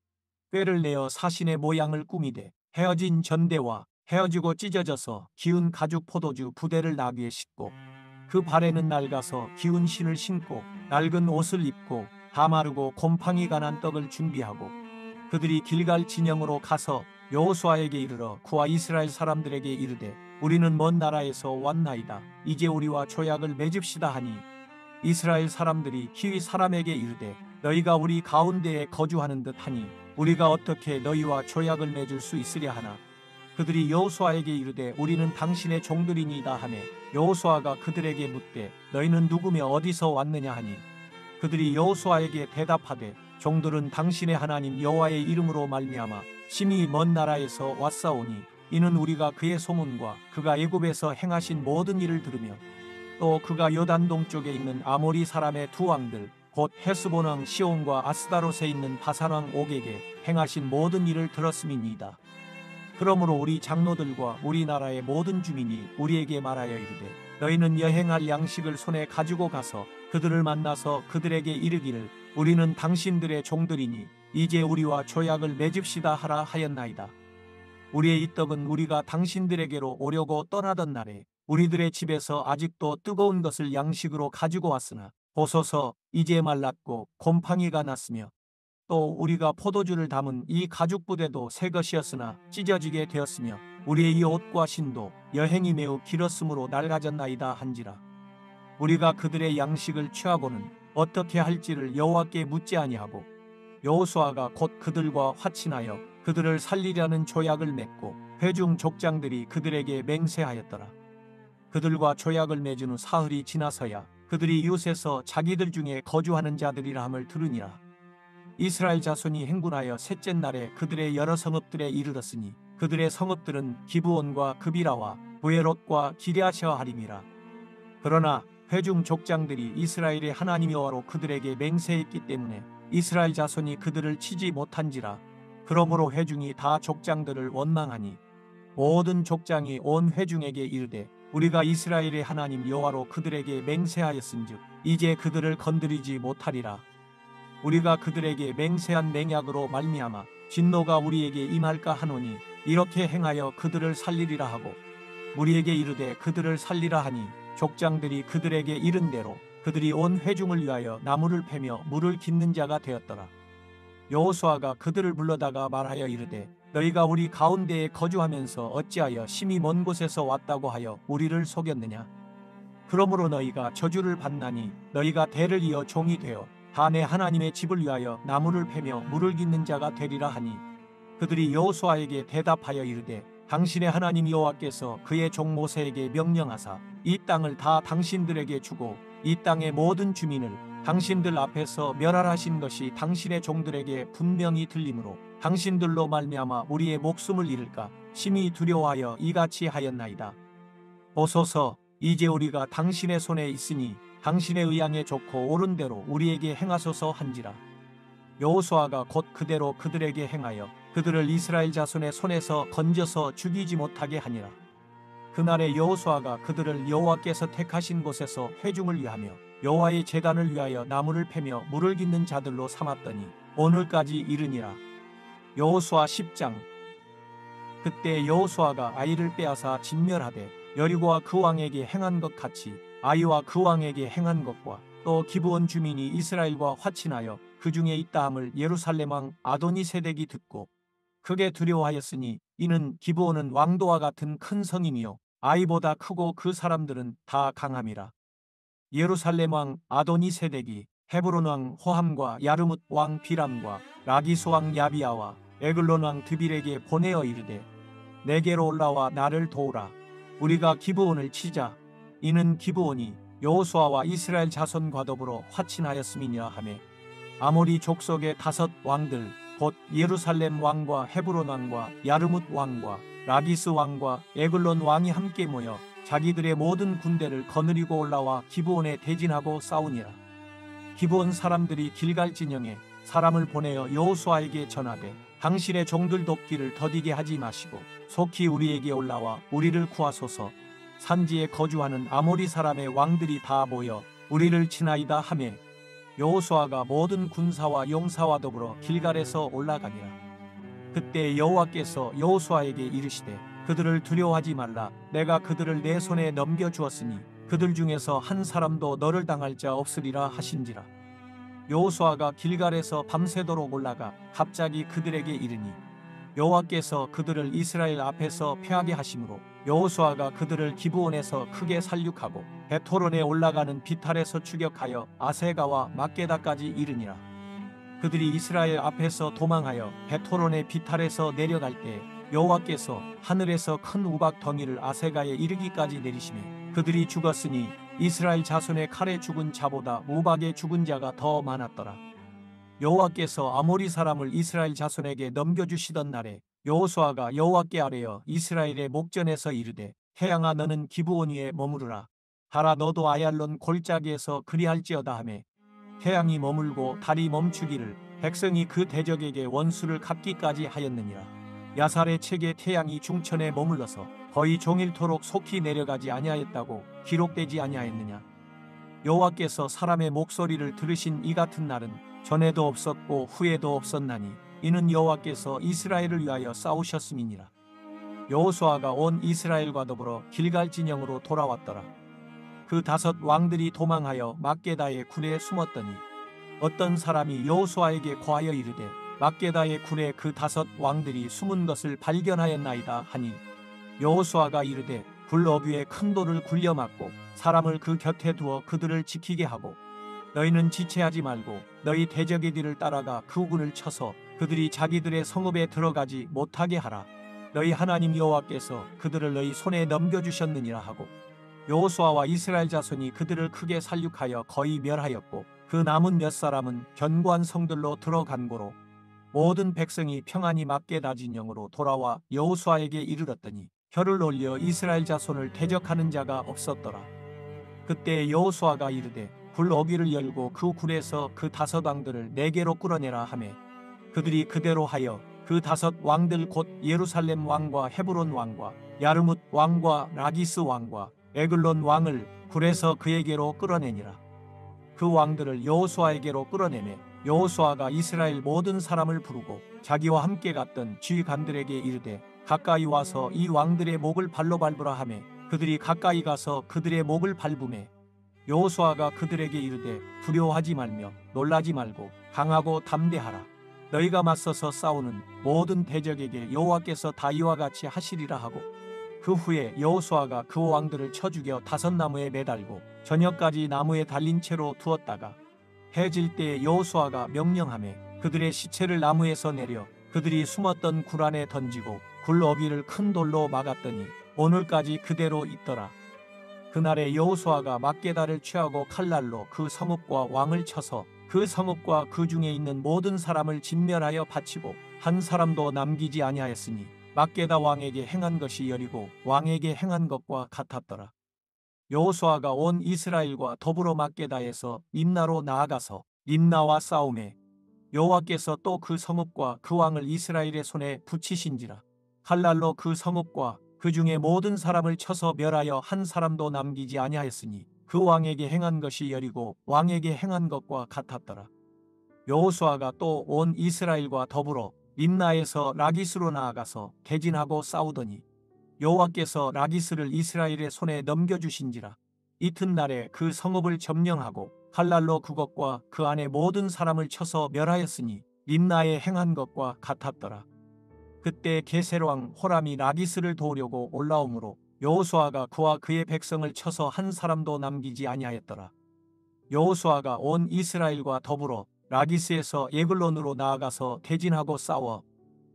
꾀를 내어 사신의 모양을 꾸미되 헤어진 전대와 헤어지고 찢어져서 기운 가죽 포도주 부대를 나귀에 싣고 그 발에는 낡아서 기운 신을 신고 낡은 옷을 입고 다 마르고 곰팡이 간한 떡을 준비하고 그들이 길갈 진영으로 가서 여호수아에게 이르러 그와 이스라엘 사람들에게 이르되 우리는 먼 나라에서 왔나이다. 이제 우리와 조약을 맺읍시다 하니 이스라엘 사람들이 히위 사람에게 이르되 너희가 우리 가운데에 거주하는 듯 하니 우리가 어떻게 너희와 조약을 맺을 수 있으랴 하나 그들이 여호수아에게 이르되 우리는 당신의 종들이니이다 하매 여호수아가 그들에게 묻되 너희는 누구며 어디서 왔느냐 하니 그들이 여호수아에게 대답하되 종들은 당신의 하나님 여호와의 이름으로 말미암아 심히 먼 나라에서 왔사오니 이는 우리가 그의 소문과 그가 애굽에서 행하신 모든 일을 들으며 또 그가 요단 동쪽에 있는 아모리 사람의 두 왕들 곧 헤스본 왕 시온과 아스다롯에 있는 바산 왕 옥에게 행하신 모든 일을 들었음이니이다. 그러므로 우리 장로들과 우리나라의 모든 주민이 우리에게 말하여 이르되 너희는 여행할 양식을 손에 가지고 가서 그들을 만나서 그들에게 이르기를 우리는 당신들의 종들이니 이제 우리와 조약을 맺읍시다 하라 하였나이다. 우리의 이 떡은 우리가 당신들에게로 오려고 떠나던 날에 우리들의 집에서 아직도 뜨거운 것을 양식으로 가지고 왔으나 보소서 이제 말랐고 곰팡이가 났으며 또 우리가 포도주를 담은 이 가죽 부대도 새 것이었으나 찢어지게 되었으며 우리의 이 옷과 신도 여행이 매우 길었으므로 낡아졌나이다 한지라. 우리가 그들의 양식을 취하고는 어떻게 할지를 여호와께 묻지 아니하고 여호수아가 곧 그들과 화친하여 그들을 살리려는 조약을 맺고 회중 족장들이 그들에게 맹세하였더라. 그들과 조약을 맺은 후 사흘이 지나서야 그들이 이웃에서 자기들 중에 거주하는 자들이라 함을 들으니라. 이스라엘 자손이 행군하여 셋째 날에 그들의 여러 성읍들에 이르렀으니 그들의 성읍들은 기브온과 그비라와 부에롯과 기럇여 하림이라. 그러나 회중 족장들이 이스라엘의 하나님 여호와로 그들에게 맹세했기 때문에 이스라엘 자손이 그들을 치지 못한지라. 그러므로 회중이 다 족장들을 원망하니 모든 족장이 온 회중에게 이르되 우리가 이스라엘의 하나님 여호와로 그들에게 맹세하였은즉 이제 그들을 건드리지 못하리라. 우리가 그들에게 맹세한 맹약으로 말미암아 진노가 우리에게 임할까 하노니 이렇게 행하여 그들을 살리리라 하고 우리에게 이르되 그들을 살리라 하니 족장들이 그들에게 이른 대로 그들이 온 회중을 위하여 나무를 패며 물을 깃는 자가 되었더라. 여호수아가 그들을 불러다가 말하여 이르되 너희가 우리 가운데에 거주하면서 어찌하여 심히 먼 곳에서 왔다고 하여 우리를 속였느냐. 그러므로 너희가 저주를 받나니 너희가 대를 이어 종이 되어 다 내 하나님의 집을 위하여 나무를 패며 물을 깃는 자가 되리라 하니 그들이 여호수아에게 대답하여 이르되 당신의 하나님 여호와께서 그의 종 모세에게 명령하사 이 땅을 다 당신들에게 주고 이 땅의 모든 주민을 당신들 앞에서 멸하라신 것이 당신의 종들에게 분명히 들리므로 당신들로 말미암아 우리의 목숨을 잃을까 심히 두려워하여 이같이 하였나이다. 보소서 이제 우리가 당신의 손에 있으니 당신의 의향에 좋고 옳은 대로 우리에게 행하소서 한지라. 여호수아가 곧 그대로 그들에게 행하여 그들을 이스라엘 자손의 손에서 건져서 죽이지 못하게 하니라. 그날에 여호수아가 그들을 여호와께서 택하신 곳에서 회중을 위하며 여호와의 제단을 위하여 나무를 패며 물을 깃는 자들로 삼았더니 오늘까지 이르니라. 여호수아 10장. 그때 여호수아가 아이를 빼앗아 진멸하되 여리고와 그 왕에게 행한 것 같이 아이와 그 왕에게 행한 것과 또 기브온 주민이 이스라엘과 화친하여 그 중에 있다 함을 예루살렘 왕 아도니세덱이 듣고 크게 두려워하였으니 이는 기브온은 왕도와 같은 큰 성임이요 아이보다 크고 그 사람들은 다 강함이라. 예루살렘 왕 아도니세덱이 헤브론 왕 호함과 야르뭇 왕 비람과 라기스 왕 야비아와 에글론 왕 드빌에게 보내어 이르되 내게로 올라와 나를 도우라. 우리가 기브온을 치자. 이는 기브온이 여호수아와 이스라엘 자손과 더불어 화친하였음이니라 하매 아모리 족속의 5 왕들 곧 예루살렘 왕과 헤브론 왕과 야르뭇 왕과 라기스 왕과 에글론 왕이 함께 모여 자기들의 모든 군대를 거느리고 올라와 기브온에 대진하고 싸우니라. 기브온 사람들이 길갈 진영에 사람을 보내어 여호수아에게 전하되 당신의 종들 돕기를 더디게 하지 마시고 속히 우리에게 올라와 우리를 구하소서. 산지에 거주하는 아모리 사람의 왕들이 다 모여 우리를 치나이다 하매 여호수아가 모든 군사와 용사와 더불어 길갈에서 올라가니라. 그때 여호와께서 여호수아에게 이르시되 그들을 두려워하지 말라. 내가 그들을 내 손에 넘겨주었으니 그들 중에서 한 사람도 너를 당할 자 없으리라 하신지라. 여호수아가 길갈에서 밤새도록 올라가 갑자기 그들에게 이르니 여호와께서 그들을 이스라엘 앞에서 패하게 하심으로 여호수아가 그들을 기브온에서 크게 살육하고 베토론에 올라가는 비탈에서 추격하여 아세가와 막게다까지 이르니라. 그들이 이스라엘 앞에서 도망하여 베토론의 비탈에서 내려갈 때 여호와께서 하늘에서 큰 우박 덩이를 아세가에 이르기까지 내리시매 그들이 죽었으니 이스라엘 자손의 칼에 죽은 자보다 우박에 죽은 자가 더 많았더라. 여호와께서 아모리 사람을 이스라엘 자손에게 넘겨주시던 날에 여호수아가 여호와께 아뢰어 이스라엘의 목전에서 이르되 태양아 너는 기브온 위에 머무르라. 달아 너도 아얄론 골짜기에서 그리할지어다 하매 태양이 머물고 달이 멈추기를 백성이 그 대적에게 원수를 갚기까지 하였느니라. 야살의 책에 태양이 중천에 머물러서 거의 종일토록 속히 내려가지 아니하였다고 기록되지 아니하였느냐. 여호와께서 사람의 목소리를 들으신 이 같은 날은 전에도 없었고 후에도 없었나니 이는 여호와께서 이스라엘을 위하여 싸우셨음이니라. 여호수아가 온 이스라엘과 더불어 길갈 진영으로 돌아왔더라. 그 5 왕들이 도망하여 막게다의 굴에 숨었더니 어떤 사람이 여호수아에게 고하여 이르되 막게다의 굴에 그 5 왕들이 숨은 것을 발견하였나이다 하니 여호수아가 이르되 굴 어귀에 큰 돌을 굴려 막고 사람을 그 곁에 두어 그들을 지키게 하고 너희는 지체하지 말고 너희 대적의 뒤를 따라가 그 군을 쳐서 그들이 자기들의 성읍에 들어가지 못하게 하라. 너희 하나님 여호와께서 그들을 너희 손에 넘겨주셨느니라 하고 여호수아와 이스라엘 자손이 그들을 크게 살육하여 거의 멸하였고 그 남은 몇 사람은 견고한 성들로 들어간 고로 모든 백성이 평안히 막게다 진영으로 돌아와 여호수아에게 이르렀더니 혀를 올려 이스라엘 자손을 대적하는 자가 없었더라. 그때 여호수아가 이르되 굴 어귀를 열고 그 굴에서 그 5 왕들을 내게로 끌어내라 하매 그들이 그대로 하여 그 5 왕들 곧 예루살렘 왕과 헤브론 왕과 야르뭇 왕과 라기스 왕과 에글론 왕을 굴에서 그에게로 끌어내니라. 그 왕들을 여호수아에게로 끌어내매 여호수아가 이스라엘 모든 사람을 부르고 자기와 함께 갔던 지휘관들에게 이르되 가까이 와서 이 왕들의 목을 발로 밟으라 하매 그들이 가까이 가서 그들의 목을 밟으매 여호수아가 그들에게 이르되 두려워하지 말며 놀라지 말고 강하고 담대하라. 너희가 맞서서 싸우는 모든 대적에게 여호와께서 다 이와 같이 하시리라 하고 그 후에 여호수아가 그 왕들을 쳐 죽여 5 나무에 매달고 저녁까지 나무에 달린 채로 두었다가 해질 때에 여호수아가 명령하매 그들의 시체를 나무에서 내려 그들이 숨었던 굴 안에 던지고 굴 어귀를 큰 돌로 막았더니 오늘까지 그대로 있더라. 그날에 여호수아가 막게다를 취하고 칼날로 그 성읍과 왕을 쳐서 그 성읍과 그 중에 있는 모든 사람을 진멸하여 바치고 한 사람도 남기지 아니하였으니 막게다 왕에게 행한 것이 여리고 왕에게 행한 것과 같았더라. 여호수아가 온 이스라엘과 더불어 막게다에서 림나로 나아가서 림나와 싸우매 여호와께서 또 그 성읍과 그 왕을 이스라엘의 손에 붙이신지라. 칼날로 그 성읍과 그 중에 모든 사람을 쳐서 멸하여 한 사람도 남기지 아니하였으니 그 왕에게 행한 것이 여리고 왕에게 행한 것과 같았더라. 여호수아가 또 온 이스라엘과 더불어 림나에서 라기스로 나아가서 대진하고 싸우더니 여호와께서 라기스를 이스라엘의 손에 넘겨주신지라. 이튿날에 그 성읍을 점령하고 칼날로 그것과 그 안에 모든 사람을 쳐서 멸하였으니 림나에 행한 것과 같았더라. 그때 게셀 왕 호람이 라기스를 도우려고 올라오므로 여호수아가 그와 그의 백성을 쳐서 한 사람도 남기지 아니하였더라. 여호수아가 온 이스라엘과 더불어 라기스에서 에글론으로 나아가서 대진하고 싸워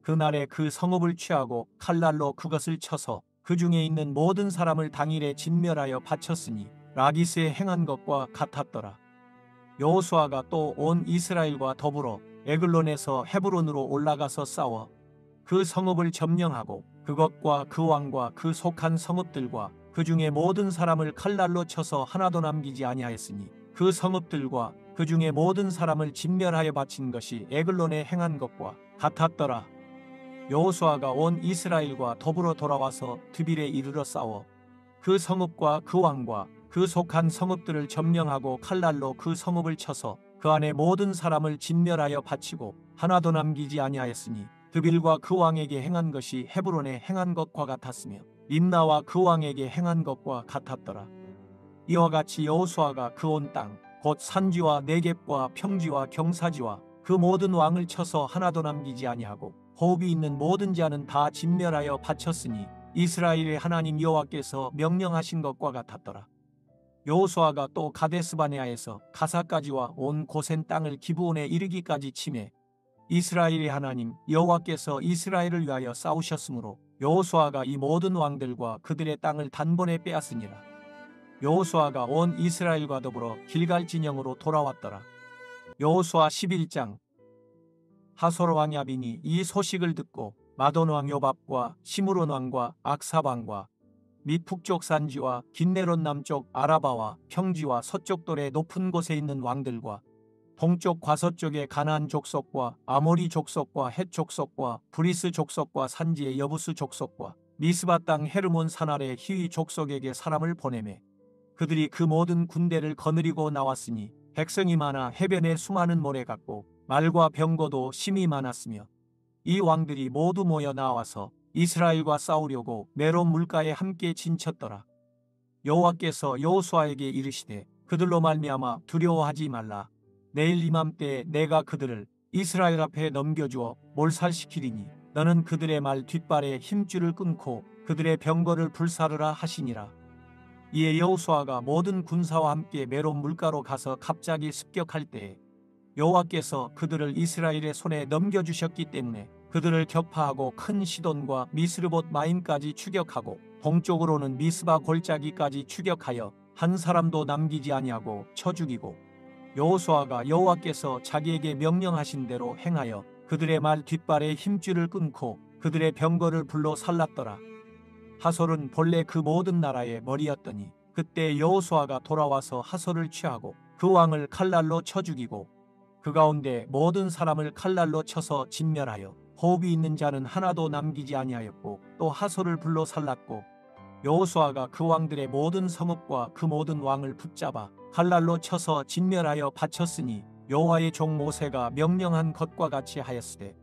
그날에 그 성읍을 취하고 칼날로 그것을 쳐서 그 중에 있는 모든 사람을 당일에 진멸하여 바쳤으니 라기스에 행한 것과 같았더라. 여호수아가 또 온 이스라엘과 더불어 에글론에서 헤브론으로 올라가서 싸워 그 성읍을 점령하고 그것과 그 왕과 그 속한 성읍들과 그 중에 모든 사람을 칼날로 쳐서 하나도 남기지 아니하였으니 그 성읍들과 그 중에 모든 사람을 진멸하여 바친 것이 에글론에 행한 것과 같았더라. 여호수아가 온 이스라엘과 더불어 돌아와서 드빌에 이르러 싸워 그 성읍과 그 왕과 그 속한 성읍들을 점령하고 칼날로 그 성읍을 쳐서 그 안에 모든 사람을 진멸하여 바치고 하나도 남기지 아니하였으니 드빌과 그 왕에게 행한 것이 헤브론에 행한 것과 같았으며 림나와 그 왕에게 행한 것과 같았더라. 이와 같이 여호수아가 그 온 땅 곧 산지와 네겝과 평지와 경사지와 그 모든 왕을 쳐서 하나도 남기지 아니하고 호흡이 있는 모든 자는 다 진멸하여 바쳤으니 이스라엘의 하나님 여호와께서 명령하신 것과 같았더라. 여호수아가 또 가데스바네아에서 가사까지와 온 고센 땅을 기브온에 이르기까지 치매 이스라엘의 하나님 여호와께서 이스라엘을 위하여 싸우셨으므로 여호수아가 이 모든 왕들과 그들의 땅을 단번에 빼앗으니라. 여호수아가 온 이스라엘과 더불어 길갈 진영으로 돌아왔더라. 여호수아 11장. 하솔 왕 야빈이 이 소식을 듣고 마돈 왕 요밥과 시므론 왕과 악삽 왕과 및 북쪽 산지와 긴네론 남쪽 아라바와 평지와 서쪽 돌의 높은 곳에 있는 왕들과 동쪽 과서쪽의 가나안 족속과 아모리 족속과 헷 족속과 브리스 족속과 산지의 여부스 족속과 미스바 땅 헤르몬 산 아래 히위 족속에게 사람을 보내매 그들이 그 모든 군대를 거느리고 나왔으니 백성이 많아 해변에 수많은 모래 같고 말과 병거도 심히 많았으며 이 왕들이 모두 모여 나와서 이스라엘과 싸우려고 메론 물가에 함께 진쳤더라. 여호와께서 여호수아에게 이르시되 그들로 말미암아 두려워하지 말라. 내일 이맘때에 내가 그들을 이스라엘 앞에 넘겨주어 몰살시키리니 너는 그들의 말 뒷발에 힘줄을 끊고 그들의 병거를 불사르라 하시니라. 이에 여호수아가 모든 군사와 함께 메론 물가로 가서 갑자기 습격할 때에 여호와께서 그들을 이스라엘의 손에 넘겨주셨기 때문에 그들을 격파하고 큰 시돈과 미스르봇 마임까지 추격하고 동쪽으로는 미스바 골짜기까지 추격하여 한 사람도 남기지 아니하고 쳐 죽이고 여호수아가 여호와께서 자기에게 명령하신 대로 행하여 그들의 말 뒷발에 힘줄을 끊고 그들의 병거를 불로 살랐더라. 하솔은 본래 그 모든 나라의 머리였더니 그때 여호수아가 돌아와서 하솔을 취하고 그 왕을 칼날로 쳐 죽이고 그 가운데 모든 사람을 칼날로 쳐서 진멸하여 호흡이 있는 자는 하나도 남기지 아니하였고 또 하솔을 불로 살랐고 여호수아가 그 왕들의 모든 성읍과 그 모든 왕을 붙잡아 칼날로 쳐서 진멸하여 바쳤으니 여호와의 종 모세가 명령한 것과 같이 하였으되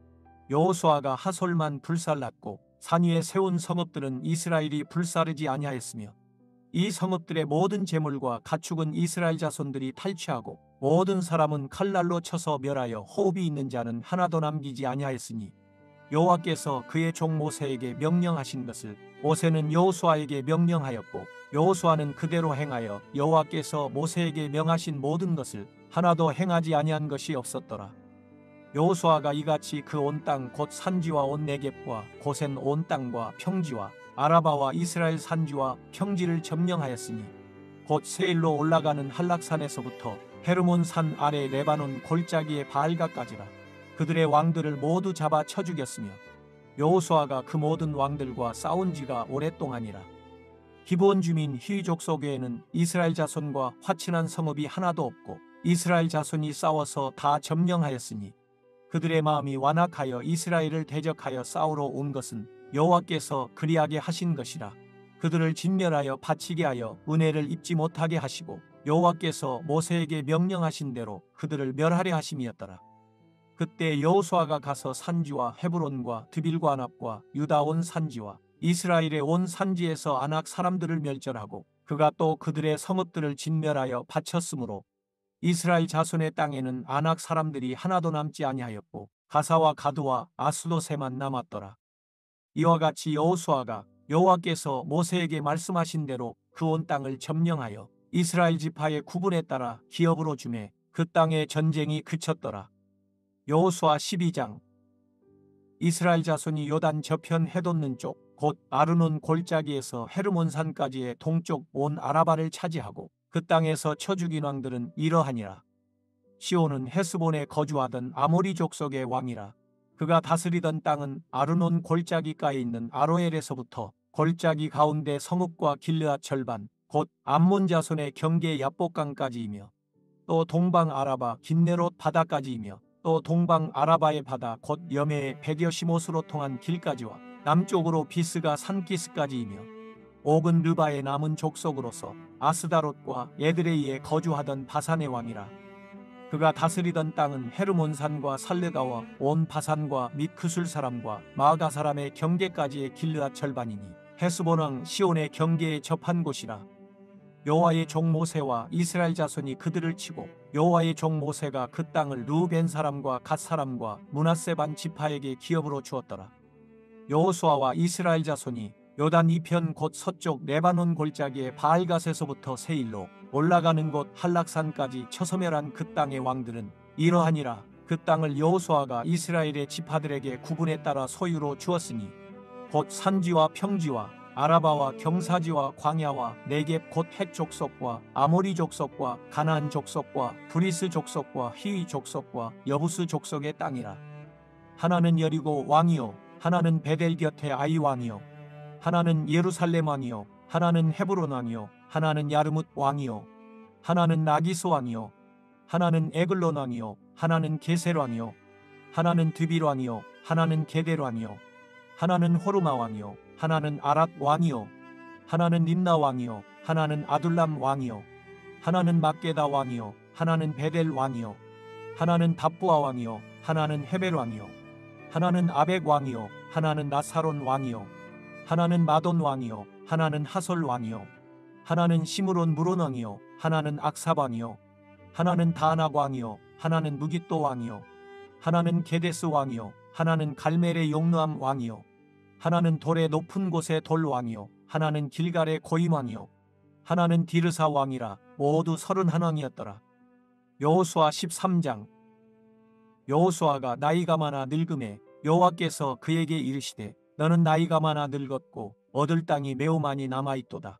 여호수아가 하솔만 불살랐고 산 위에 세운 성읍들은 이스라엘이 불사르지 아니하였으며 이 성읍들의 모든 재물과 가축은 이스라엘 자손들이 탈취하고 모든 사람은 칼날로 쳐서 멸하여 호흡이 있는 자는 하나도 남기지 아니하였으니 여호와께서 그의 종 모세에게 명령하신 것을 모세는 여호수아에게 명령하였고 여호수아는 그대로 행하여 여호와께서 모세에게 명하신 모든 것을 하나도 행하지 아니한 것이 없었더라. 여호수아가 이같이 그 온 땅 곧 산지와 온 네겝과 고센 온 땅과 평지와 아라바와 이스라엘 산지와 평지를 점령하였으니 곧 세일로 올라가는 한락산에서부터 헤르몬 산 아래 레바논 골짜기의 바알가까지라. 그들의 왕들을 모두 잡아 쳐 죽였으며 여호수아가 그 모든 왕들과 싸운 지가 오랫동안이라. 기브온 주민 히위 족속에는 이스라엘 자손과 화친한 성읍이 하나도 없고 이스라엘 자손이 싸워서 다 점령하였으니 그들의 마음이 완악하여 이스라엘을 대적하여 싸우러 온 것은 여호와께서 그리하게 하신 것이라. 그들을 진멸하여 바치게 하여 은혜를 입지 못하게 하시고 여호와께서 모세에게 명령하신 대로 그들을 멸하려 하심이었더라. 그때 여호수아가 가서 산지와 헤브론과 드빌과 아납과 유다 온 산지와 이스라엘의 온 산지에서 아낙 사람들을 멸절하고 그가 또 그들의 성읍들을 진멸하여 바쳤으므로 이스라엘 자손의 땅에는 아낙 사람들이 하나도 남지 아니하였고 가사와 가드와 아스도세만 남았더라. 이와 같이 여호수아가 여호와께서 모세에게 말씀하신 대로 그 온 땅을 점령하여 이스라엘 지파의 구분에 따라 기업으로 주매 그 땅의 전쟁이 그쳤더라. 여호수아 12장. 이스라엘 자손이 요단 저편 해돋는 쪽 곧 아르논 골짜기에서 헤르몬산까지의 동쪽 온 아라바를 차지하고 그 땅에서 쳐 죽인 왕들은 이러하니라. 시온은 헤스본에 거주하던 아모리 족속의 왕이라. 그가 다스리던 땅은 아르논 골짜기가에 있는 아로엘에서부터 골짜기 가운데 성읍과 길르앗 절반 곧 암몬 자손의 경계 야복강까지이며 또 동방 아라바 긴네롯 바다까지이며 또 동방 아라바의 바다 곧 여메의 백여시못으로 통한 길까지와 남쪽으로 비스가 산기스까지이며 옥은 르바의 남은 족속으로서 아스다롯과 에드레이에 거주하던 바산의 왕이라. 그가 다스리던 땅은 헤르몬산과 살레가와 온 바산과 및 그술 사람과 마가 사람의 경계까지의 길르앗 절반이니 헤스본 왕 시온의 경계에 접한 곳이라. 여호와의 종 모세와 이스라엘 자손이 그들을 치고 여호와의 종 모세가 그 땅을 르우벤 사람과 갓 사람과 므낫세 반 지파에게 기업으로 주었더라. 여호수아와 이스라엘 자손이 요단 이편 곧 서쪽 레바논 골짜기의 바알갓에서부터 세일로 올라가는 곳 한락산까지 쳐소멸한 그 땅의 왕들은 이러하니라. 그 땅을 여호수아가 이스라엘의 지파들에게 구분에 따라 소유로 주었으니 곧 산지와 평지와 아라바와 경사지와 광야와 네겝 곧 헷 족속과 아모리 족속과 가나안 족속과 브리스 족속과 히위 족속과 여부스 족속의 땅이라. 하나는 여리고 왕이요 하나는 베델 곁에 아이 왕이요 하나는 예루살렘 왕이요 하나는 헤브론 왕이요 하나는 야르뭇 왕이요 하나는 나기스 왕이요 하나는 에글론 왕이요 하나는 게셀 왕이요 하나는 드빌 왕이요 하나는 게델 왕이요 하나는 호르마 왕이요 하나는 아랏 왕이요 하나는 림나 왕이요 하나는 아둘람 왕이요 하나는 막게다 왕이요 하나는 베델 왕이요 하나는 답부아 왕이요 하나는 헤벨 왕이요 하나는 아벡 왕이요 하나는 나사론 왕이요 하나는 마돈 왕이요 하나는 하솔 왕이요 하나는 시므론 무론 왕이요 하나는 악삽 왕이요 하나는 다낙 왕이요 하나는 무깃도 왕이요 하나는 게데스 왕이요 하나는 갈멜의 용르암 왕이요 하나는 돌의 높은 곳의 돌 왕이요 하나는 길갈의 고임 왕이요 하나는 디르사 왕이라. 모두 31왕이었더라. 여호수아 13장. 여호수아가 나이가 많아 늙음에 여호와께서 그에게 이르시되 너는 나이가 많아 늙었고 얻을 땅이 매우 많이 남아있도다.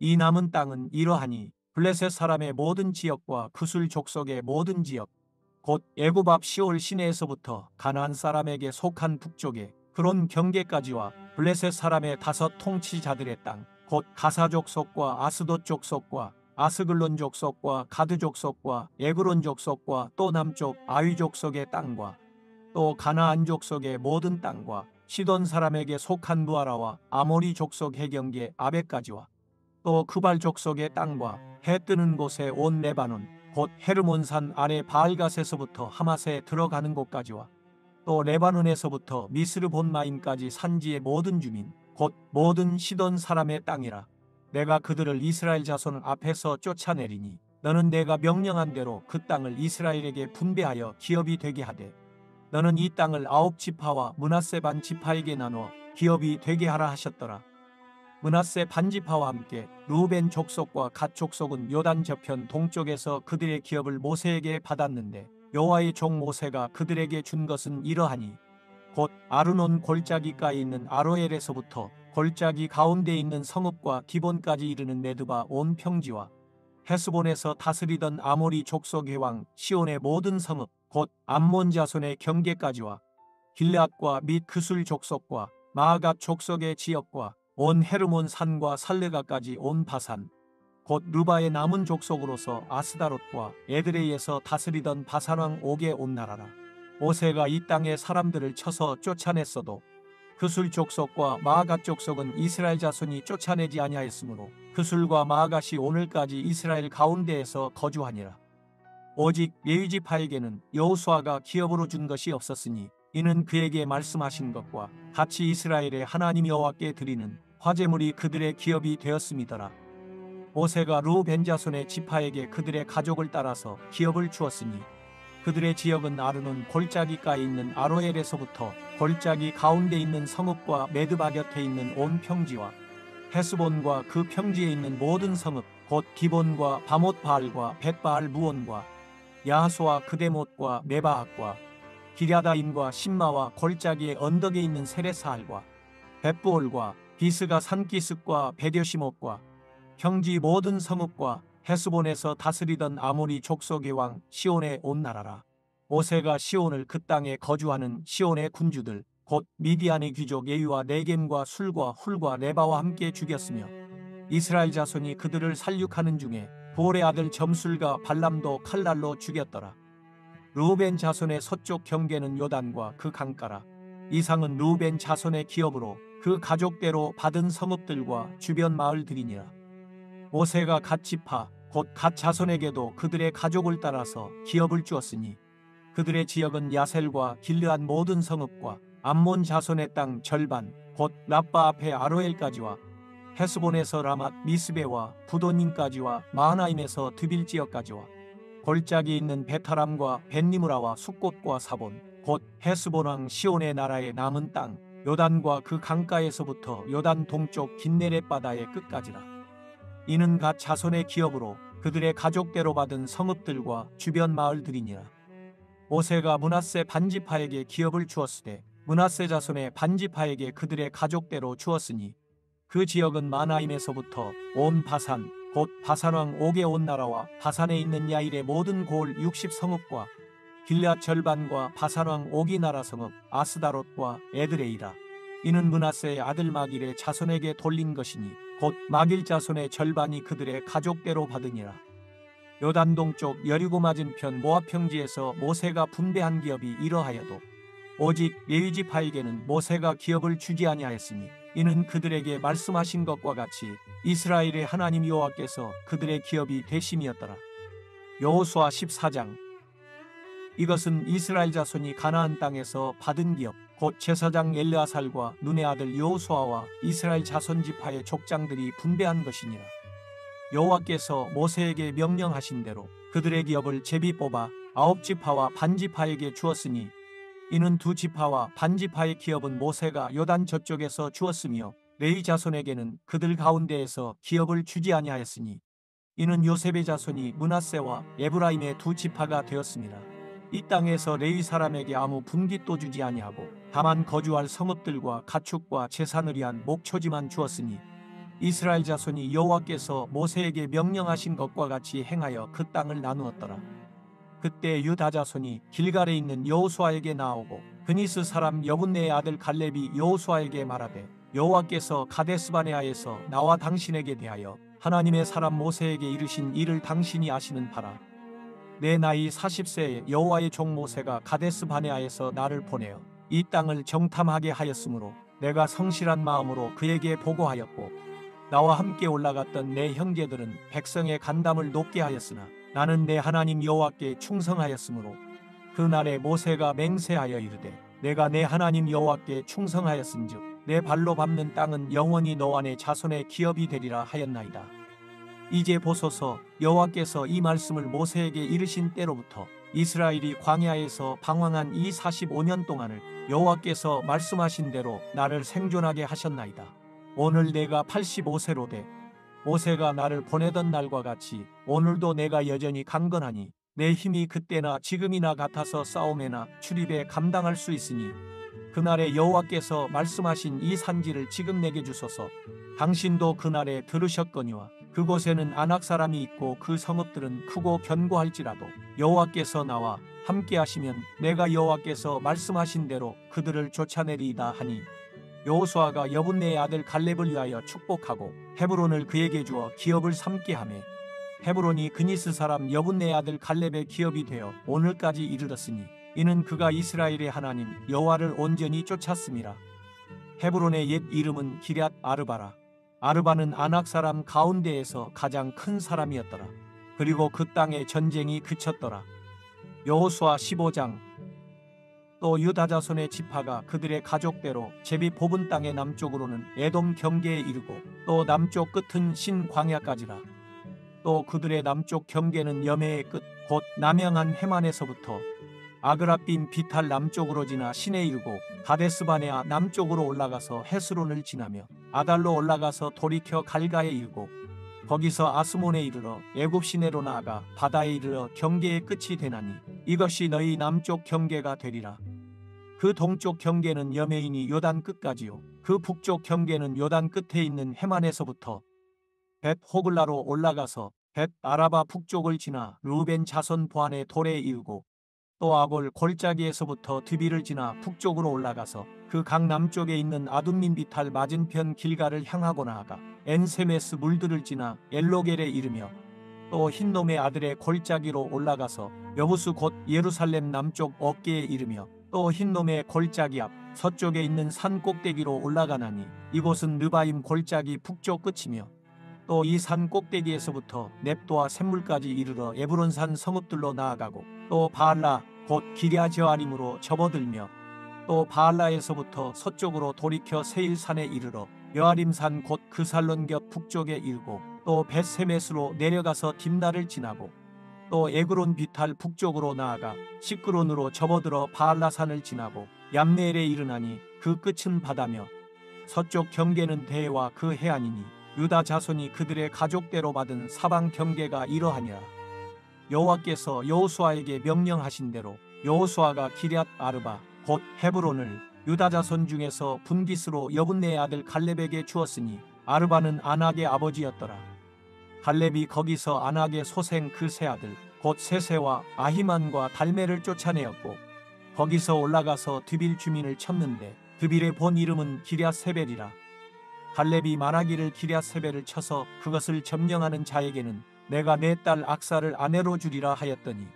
이 남은 땅은 이러하니 블레셋 사람의 모든 지역과 그술 족속의 모든 지역 곧 애굽 앞 시올 시내에서부터 가나안 사람에게 속한 북쪽에 그론 경계까지와 블레셋 사람의 5 통치자들의 땅 곧 가사 족속과 아스돗 족속과 아스글론 족속과 가드 족속과 에그론 족속과 또 남쪽 아위 족속의 땅과 또 가나안 족속의 모든 땅과 시돈 사람에게 속한 무아라와 아모리 족속 해경계 아벡까지와 또 그발 족속의 땅과 해 뜨는 곳에 온 레바논 곧 헤르몬산 아래 바알갓에서부터 하맛에 들어가는 곳까지와 또 레바논에서부터 미스르 본마임까지 산지의 모든 주민 곧 모든 시돈 사람의 땅이라. 내가 그들을 이스라엘 자손 앞에서 쫓아내리니 너는 내가 명령한 대로 그 땅을 이스라엘에게 분배하여 기업이 되게 하되 너는 이 땅을 9지파와 므낫세 반 지파에게 나누어 기업이 되게 하라 하셨더라. 므낫세 반지파와 함께 르우벤 족속과 갓 족속은 요단 저편 동쪽에서 그들의 기업을 모세에게 받았는데 여호와의 종 모세가 그들에게 준 것은 이러하니 곧 아르논 골짜기가에 있는 아로엘에서부터 골짜기 가운데 있는 성읍과 기본까지 이르는 메드바 온 평지와 헤스본에서 다스리던 아모리 족속의 왕 시온의 모든 성읍 곧 암몬 자손의 경계까지와 길앗과 및 그술 족속과 마아갓 족속의 지역과 온 헤르몬 산과 살레가까지 온 바산 곧 르바의 남은 족속으로서 아스다롯과 에드레이에서 다스리던 바산왕 옥의 온 나라라. 모세가 이 땅의 사람들을 쳐서 쫓아냈어도 그술 족속과 마아갓 족속은 이스라엘 자손이 쫓아내지 아니하였으므로 그술과 마아갓이 오늘까지 이스라엘 가운데에서 거주하니라. 오직 레위지파에게는 여호수아가 기업으로 준 것이 없었으니 이는 그에게 말씀하신 것과 같이 이스라엘의 하나님 여호와께 드리는 화제물이 그들의 기업이 되었음이더라. 모세가 르우벤 자손의 지파에게 그들의 가족을 따라서 기업을 주었으니 그들의 지역은 아르논 골짜기가에 있는 아로엘에서부터 골짜기 가운데 있는 성읍과 메드바 곁에 있는 온 평지와 헤스본과 그 평지에 있는 모든 성읍 곧 기본과 바못바알과 벳바알 무온과 야하소와 그데못과 메바학과 기랴다임과 신마와 골짜기의 언덕에 있는 세레사알과 벳부올과 비스가 산기슭과 베려시못과 평지 모든 성읍과 헤스본에서 다스리던 아모리 족속의 왕 시온의 온 나라라. 모세가 시온을 그 땅에 거주하는 시온의 군주들 곧 미디안의 귀족 예유와 네겜과 술과 훌과 레바와 함께 죽였으며 이스라엘 자손이 그들을 살육하는 중에 볼의 아들 점술과 발람도 칼날로 죽였더라. 르우벤 자손의 서쪽 경계는 요단과 그 강가라. 이상은 르우벤 자손의 기업으로 그 가족대로 받은 성읍들과 주변 마을들이니라. 모세가 갓 지파 곧 갓 자손에게도 그들의 가족을 따라서 기업을 주었으니 그들의 지역은 야셀과 길르한 모든 성읍과 암몬 자손의 땅 절반 곧 라빠 앞에 아로엘까지와 헤스본에서 라맛 미스베와 부도님까지와 마하나임에서 드빌 지역까지와 골짜기 있는 베타람과 벤니무라와 숫꽃과 사본 곧 헤스본 왕 시온의 나라의 남은 땅 요단과 그 강가에서부터 요단 동쪽 긴네렛 바다의 끝까지라. 이는 갓 자손의 기업으로 그들의 가족대로 받은 성읍들과 주변 마을들이니라. 모세가 므낫세 반지파에게 기업을 주었으되 므낫세 자손의 반지파에게 그들의 가족대로 주었으니 그 지역은 마나임에서부터 온 바산 곧 바산왕 옥의 온 나라와 바산에 있는 야일의 모든 고을 60성읍과 길앗 절반과 바산왕 옥이 나라 성읍 아스다롯과 에드레이라. 이는 므낫세의 아들 마길의 자손에게 돌린 것이니 곧 마길 자손의 절반이 그들의 가족대로 받으니라. 요단 동쪽 여리고 맞은편 모압 평지에서 모세가 분배한 기업이 이러하여도 오직 레위지파에게는 모세가 기업을 주지 아니하였으니 이는 그들에게 말씀하신 것과 같이 이스라엘의 하나님 여호와께서 그들의 기업이 되심이었더라. 여호수아 14장. 이것은 이스라엘 자손이 가나안 땅에서 받은 기업 곧 제사장 엘르아살과 눈의 아들 여호수아와 이스라엘 자손 지파의 족장들이 분배한 것이니라. 여호와께서 모세에게 명령하신 대로 그들의 기업을 제비 뽑아 9지파와 반지파에게 주었으니 이는 2지파와 반지파의 기업은 모세가 요단 저쪽에서 주었으며 레위 자손에게는 그들 가운데에서 기업을 주지 아니하였으니 이는 요셉의 자손이 므낫세와 에브라임의 2지파가 되었습니다. 이 땅에서 레위 사람에게 아무 분깃도 주지 아니하고 다만 거주할 성읍들과 가축과 재산을 위한 목초지만 주었으니 이스라엘 자손이 여호와께서 모세에게 명령하신 것과 같이 행하여 그 땅을 나누었더라. 그때 유다 자손이 길갈에 있는 여호수아에게 나오고 그니스 사람 여분네의 아들 갈렙이 여호수아에게 말하되 여호와께서 가데스바네아에서 나와 당신에게 대하여 하나님의 사람 모세에게 이르신 일을 당신이 아시는 바라. 내 나이 40세에 여호와의 종 모세가 가데스바네아에서 나를 보내어 이 땅을 정탐하게 하였으므로 내가 성실한 마음으로 그에게 보고하였고 나와 함께 올라갔던 내 형제들은 백성의 간담을 높게 하였으나 나는 내 하나님 여호와께 충성하였으므로 그날에 모세가 맹세하여 이르되 내가 내 하나님 여호와께 충성하였은즉 내 발로 밟는 땅은 영원히 너와 내 자손의 기업이 되리라 하였나이다. 이제 보소서 여호와께서 이 말씀을 모세에게 이르신 때로부터 이스라엘이 광야에서 방황한 이 45년 동안을 여호와께서 말씀하신 대로 나를 생존하게 하셨나이다. 오늘 내가 85세로 돼 모세가 나를 보내던 날과 같이 오늘도 내가 여전히 강건하니 내 힘이 그때나 지금이나 같아서 싸움에나 출입에 감당할 수 있으니 그날에 여호와께서 말씀하신 이 산지를 지금 내게 주소서. 당신도 그날에 들으셨거니와 그곳에는 아낙 사람이 있고 그 성읍들은 크고 견고할지라도 여호와께서 나와 함께 하시면 내가 여호와께서 말씀하신 대로 그들을 쫓아내리이다 하니 여호수아가 여분네의 아들 갈렙을 위하여 축복하고 헤브론을 그에게 주어 기업을 삼게 하매 헤브론이 그니스 사람 여분네의 아들 갈렙의 기업이 되어 오늘까지 이르렀으니 이는 그가 이스라엘의 하나님 여호와를 온전히 쫓았음이라. 헤브론의 옛 이름은 기럇 아르바라. 아르바는 아낙 사람 가운데에서 가장 큰 사람이었더라. 그리고 그 땅에 전쟁이 그쳤더라. 여호수아 15장. 또 유다 자손의 지파가 그들의 가족대로 제비 뽑은 땅의 남쪽으로는 에돔 경계에 이르고 또 남쪽 끝은 신 광야까지라. 또 그들의 남쪽 경계는 여매의 끝 곧 남양한 해만에서부터 아그라빔 비탈 남쪽으로 지나 신에 이르고 가데스바네아 남쪽으로 올라가서 헤스론을 지나며 아달로 올라가서 돌이켜 갈가에 이르고 거기서 아스몬에 이르러 애굽 시내로 나아가 바다에 이르러 경계의 끝이 되나니 이것이 너희 남쪽 경계가 되리라. 그 동쪽 경계는 여메인이 요단 끝까지요. 그 북쪽 경계는 요단 끝에 있는 해만에서부터 벳 호글라로 올라가서 벳 아라바 북쪽을 지나 루벤 자손 보안의 돌에 이르고 또 아골 골짜기에서부터 드비를 지나 북쪽으로 올라가서 그 강 남쪽에 있는 아둠민 비탈 맞은편 길가를 향하고 나아가 엔세메스 물들을 지나 엘로겔에 이르며 또 흰놈의 아들의 골짜기로 올라가서 여부수 곧 예루살렘 남쪽 어깨에 이르며 또 흰놈의 골짜기 앞 서쪽에 있는 산 꼭대기로 올라가나니 이곳은 느바임 골짜기 북쪽 끝이며 또 이 산 꼭대기에서부터 넵도와 샘물까지 이르러 에브론산 성읍들로 나아가고 또 바알라 곧 기랴저아림으로 접어들며 또 바알라에서부터 서쪽으로 돌이켜 세일산에 이르러 여아림산 곧 그살론 곁 북쪽에 이르고 또 벳세메스로 내려가서 딥나를 지나고 또 에그론 비탈 북쪽으로 나아가 시크론으로 접어들어 바알라산을 지나고 얌네엘에 이르나니 그 끝은 바다며 서쪽 경계는 대해와 그 해안이니 유다 자손이 그들의 가족대로 받은 사방 경계가 이러하니라. 여호와께서 여호수아에게 명령하신 대로 여호수아가 기럇 아르바 곧 헤브론을 유다 자손 중에서 분깃으로 여분네의 아들 갈렙에게 주었으니 아르바는 아낙의 아버지였더라. 갈렙이 거기서 아낙의 소생 그 세 아들 곧 세세와 아히만과 달메를 쫓아내었고 거기서 올라가서 드빌 주민을 쳤는데 드빌의 본 이름은 기럇세벨이라. 갈렙이 말하기를 기럇세벨을 쳐서 그것을 점령하는 자에게는 내가 내 딸 악사를 아내로 주리라 하였더니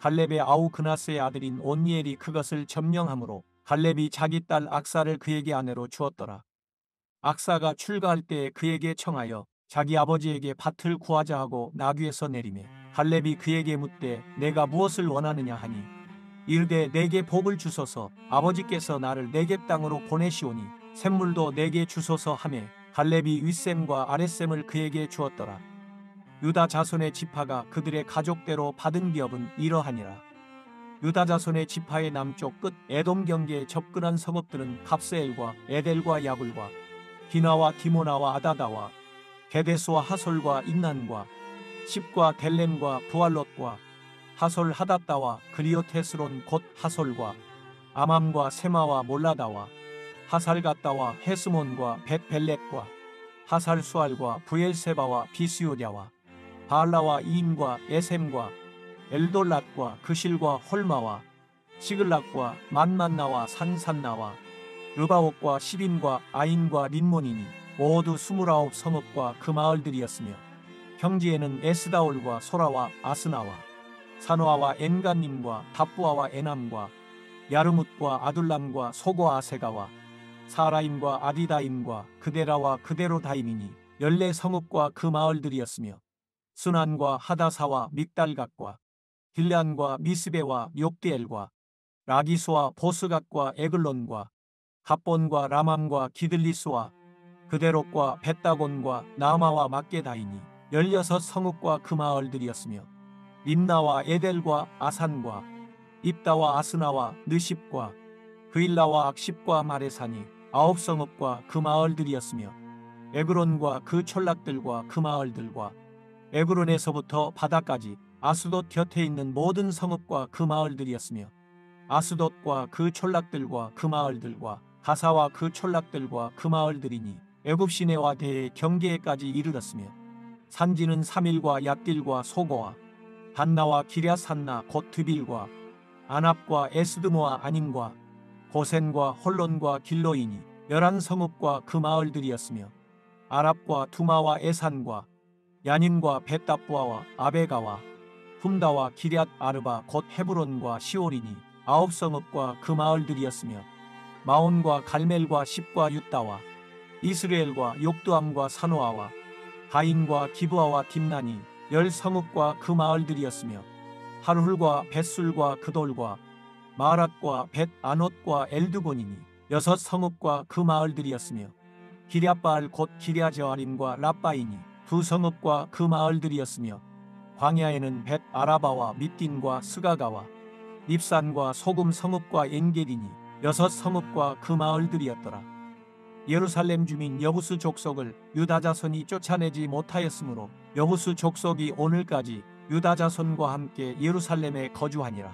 갈렙의 아우 그나스의 아들인 온니엘이 그것을 점령하므로 갈렙이 자기 딸 악사를 그에게 아내로 주었더라. 악사가 출가할 때에 그에게 청하여 자기 아버지에게 밭을 구하자 하고 나귀에서 내리매 갈렙이 그에게 묻되 내가 무엇을 원하느냐 하니 이르되 내게 복을 주소서 아버지께서 나를 네겝 땅으로 보내시오니 샘물도 내게 주소서 하매 갈렙이 윗샘과 아랫샘을 그에게 주었더라. 유다 자손의 지파가 그들의 가족대로 받은 기업은 이러하니라. 유다 자손의 지파의 남쪽 끝 에돔 경계에 접근한 성읍들은 갑세엘과 에델과 야굴과 디나와 디모나와 아다다와 게데스와 하솔과 인난과 십과 델렘과 부알롯과 하솔 하닷다와 그리오테스론 곧 하솔과 아맘과 세마와 몰라다와 하살갓다와 헤스몬과 벳벨렛과 하살수알과 부엘세바와 비스요랴와 바알라와 이임과 에셈과 엘돌랏과 그실과 홀마와 시글락과 만만나와 산산나와 르바옥과 시빔과 아인과 린몬이니 모두 29 성읍과 그 마을들이었으며 평지에는 에스다올과 소라와 아스나와 사노아와 엔간님과 답부아와 에남과 야르뭇과 아둘람과 소고아세가와 사라임과 아디다임과 그데라와 그데로다임이니 14성읍과 그 마을들이었으며 순안과 하다사와 믹달갓과 딜란과 미스베와 욕디엘과 라기스와 보스갓과 에글론과 갑본과 라맘과 기들리스와 그데롯과 벳다곤과 나마와 막게다이니 16성읍과 그 마을들이었으며 림나와 에델과 아산과 입다와 아스나와 느십과 그일라와 악십과 마레산이 9성읍과 그 마을들이었으며 에그론과 그 촌락들과 그 마을들과 에그론에서부터 바다까지 아스돗 곁에 있는 모든 성읍과 그 마을들이었으며 아스돗과 그 촌락들과 그 마을들과 가사와 그 촌락들과 그 마을들이니 애굽 시내와 대해 경계에까지 이르렀으며 산지는 사밀과 얏딜과 소고와 단나와 기랴산나 곧 드빌과 아납과 에스드모와 아님과 고센과 홀론과 길로이니 11성읍과 그 마을들이었으며 아랍과 두마와 에산과 야님과 벳다부아와 아베가와 훔다와 기럇 아르바 곧 헤브론과 시올이니 9성읍과 그 마을들이었으며 마온과 갈멜과 십과 윳다와 이스라엘과 욕두암과 사노아와 가인과 기브아와 딥나니 10성읍과 그 마을들이었으며 하르훌과 벳술과 그돌과 마рат과 벳 아롯과 엘드곤이니 6성읍과 그 마을들이었으며 기럇바알 곧 기랴저아림과 랍바이니 2성읍과 그 마을들이었으며 광야에는 벳 아라바와 밑딘과 스가가와 닙산과 소금 성읍과 엔게리니 6성읍과 그 마을들이었더라. 예루살렘 주민 여부스 족속을 유다 자손이 쫓아내지 못하였으므로 여부스 족속이 오늘까지 유다 자손과 함께 예루살렘에 거주하니라.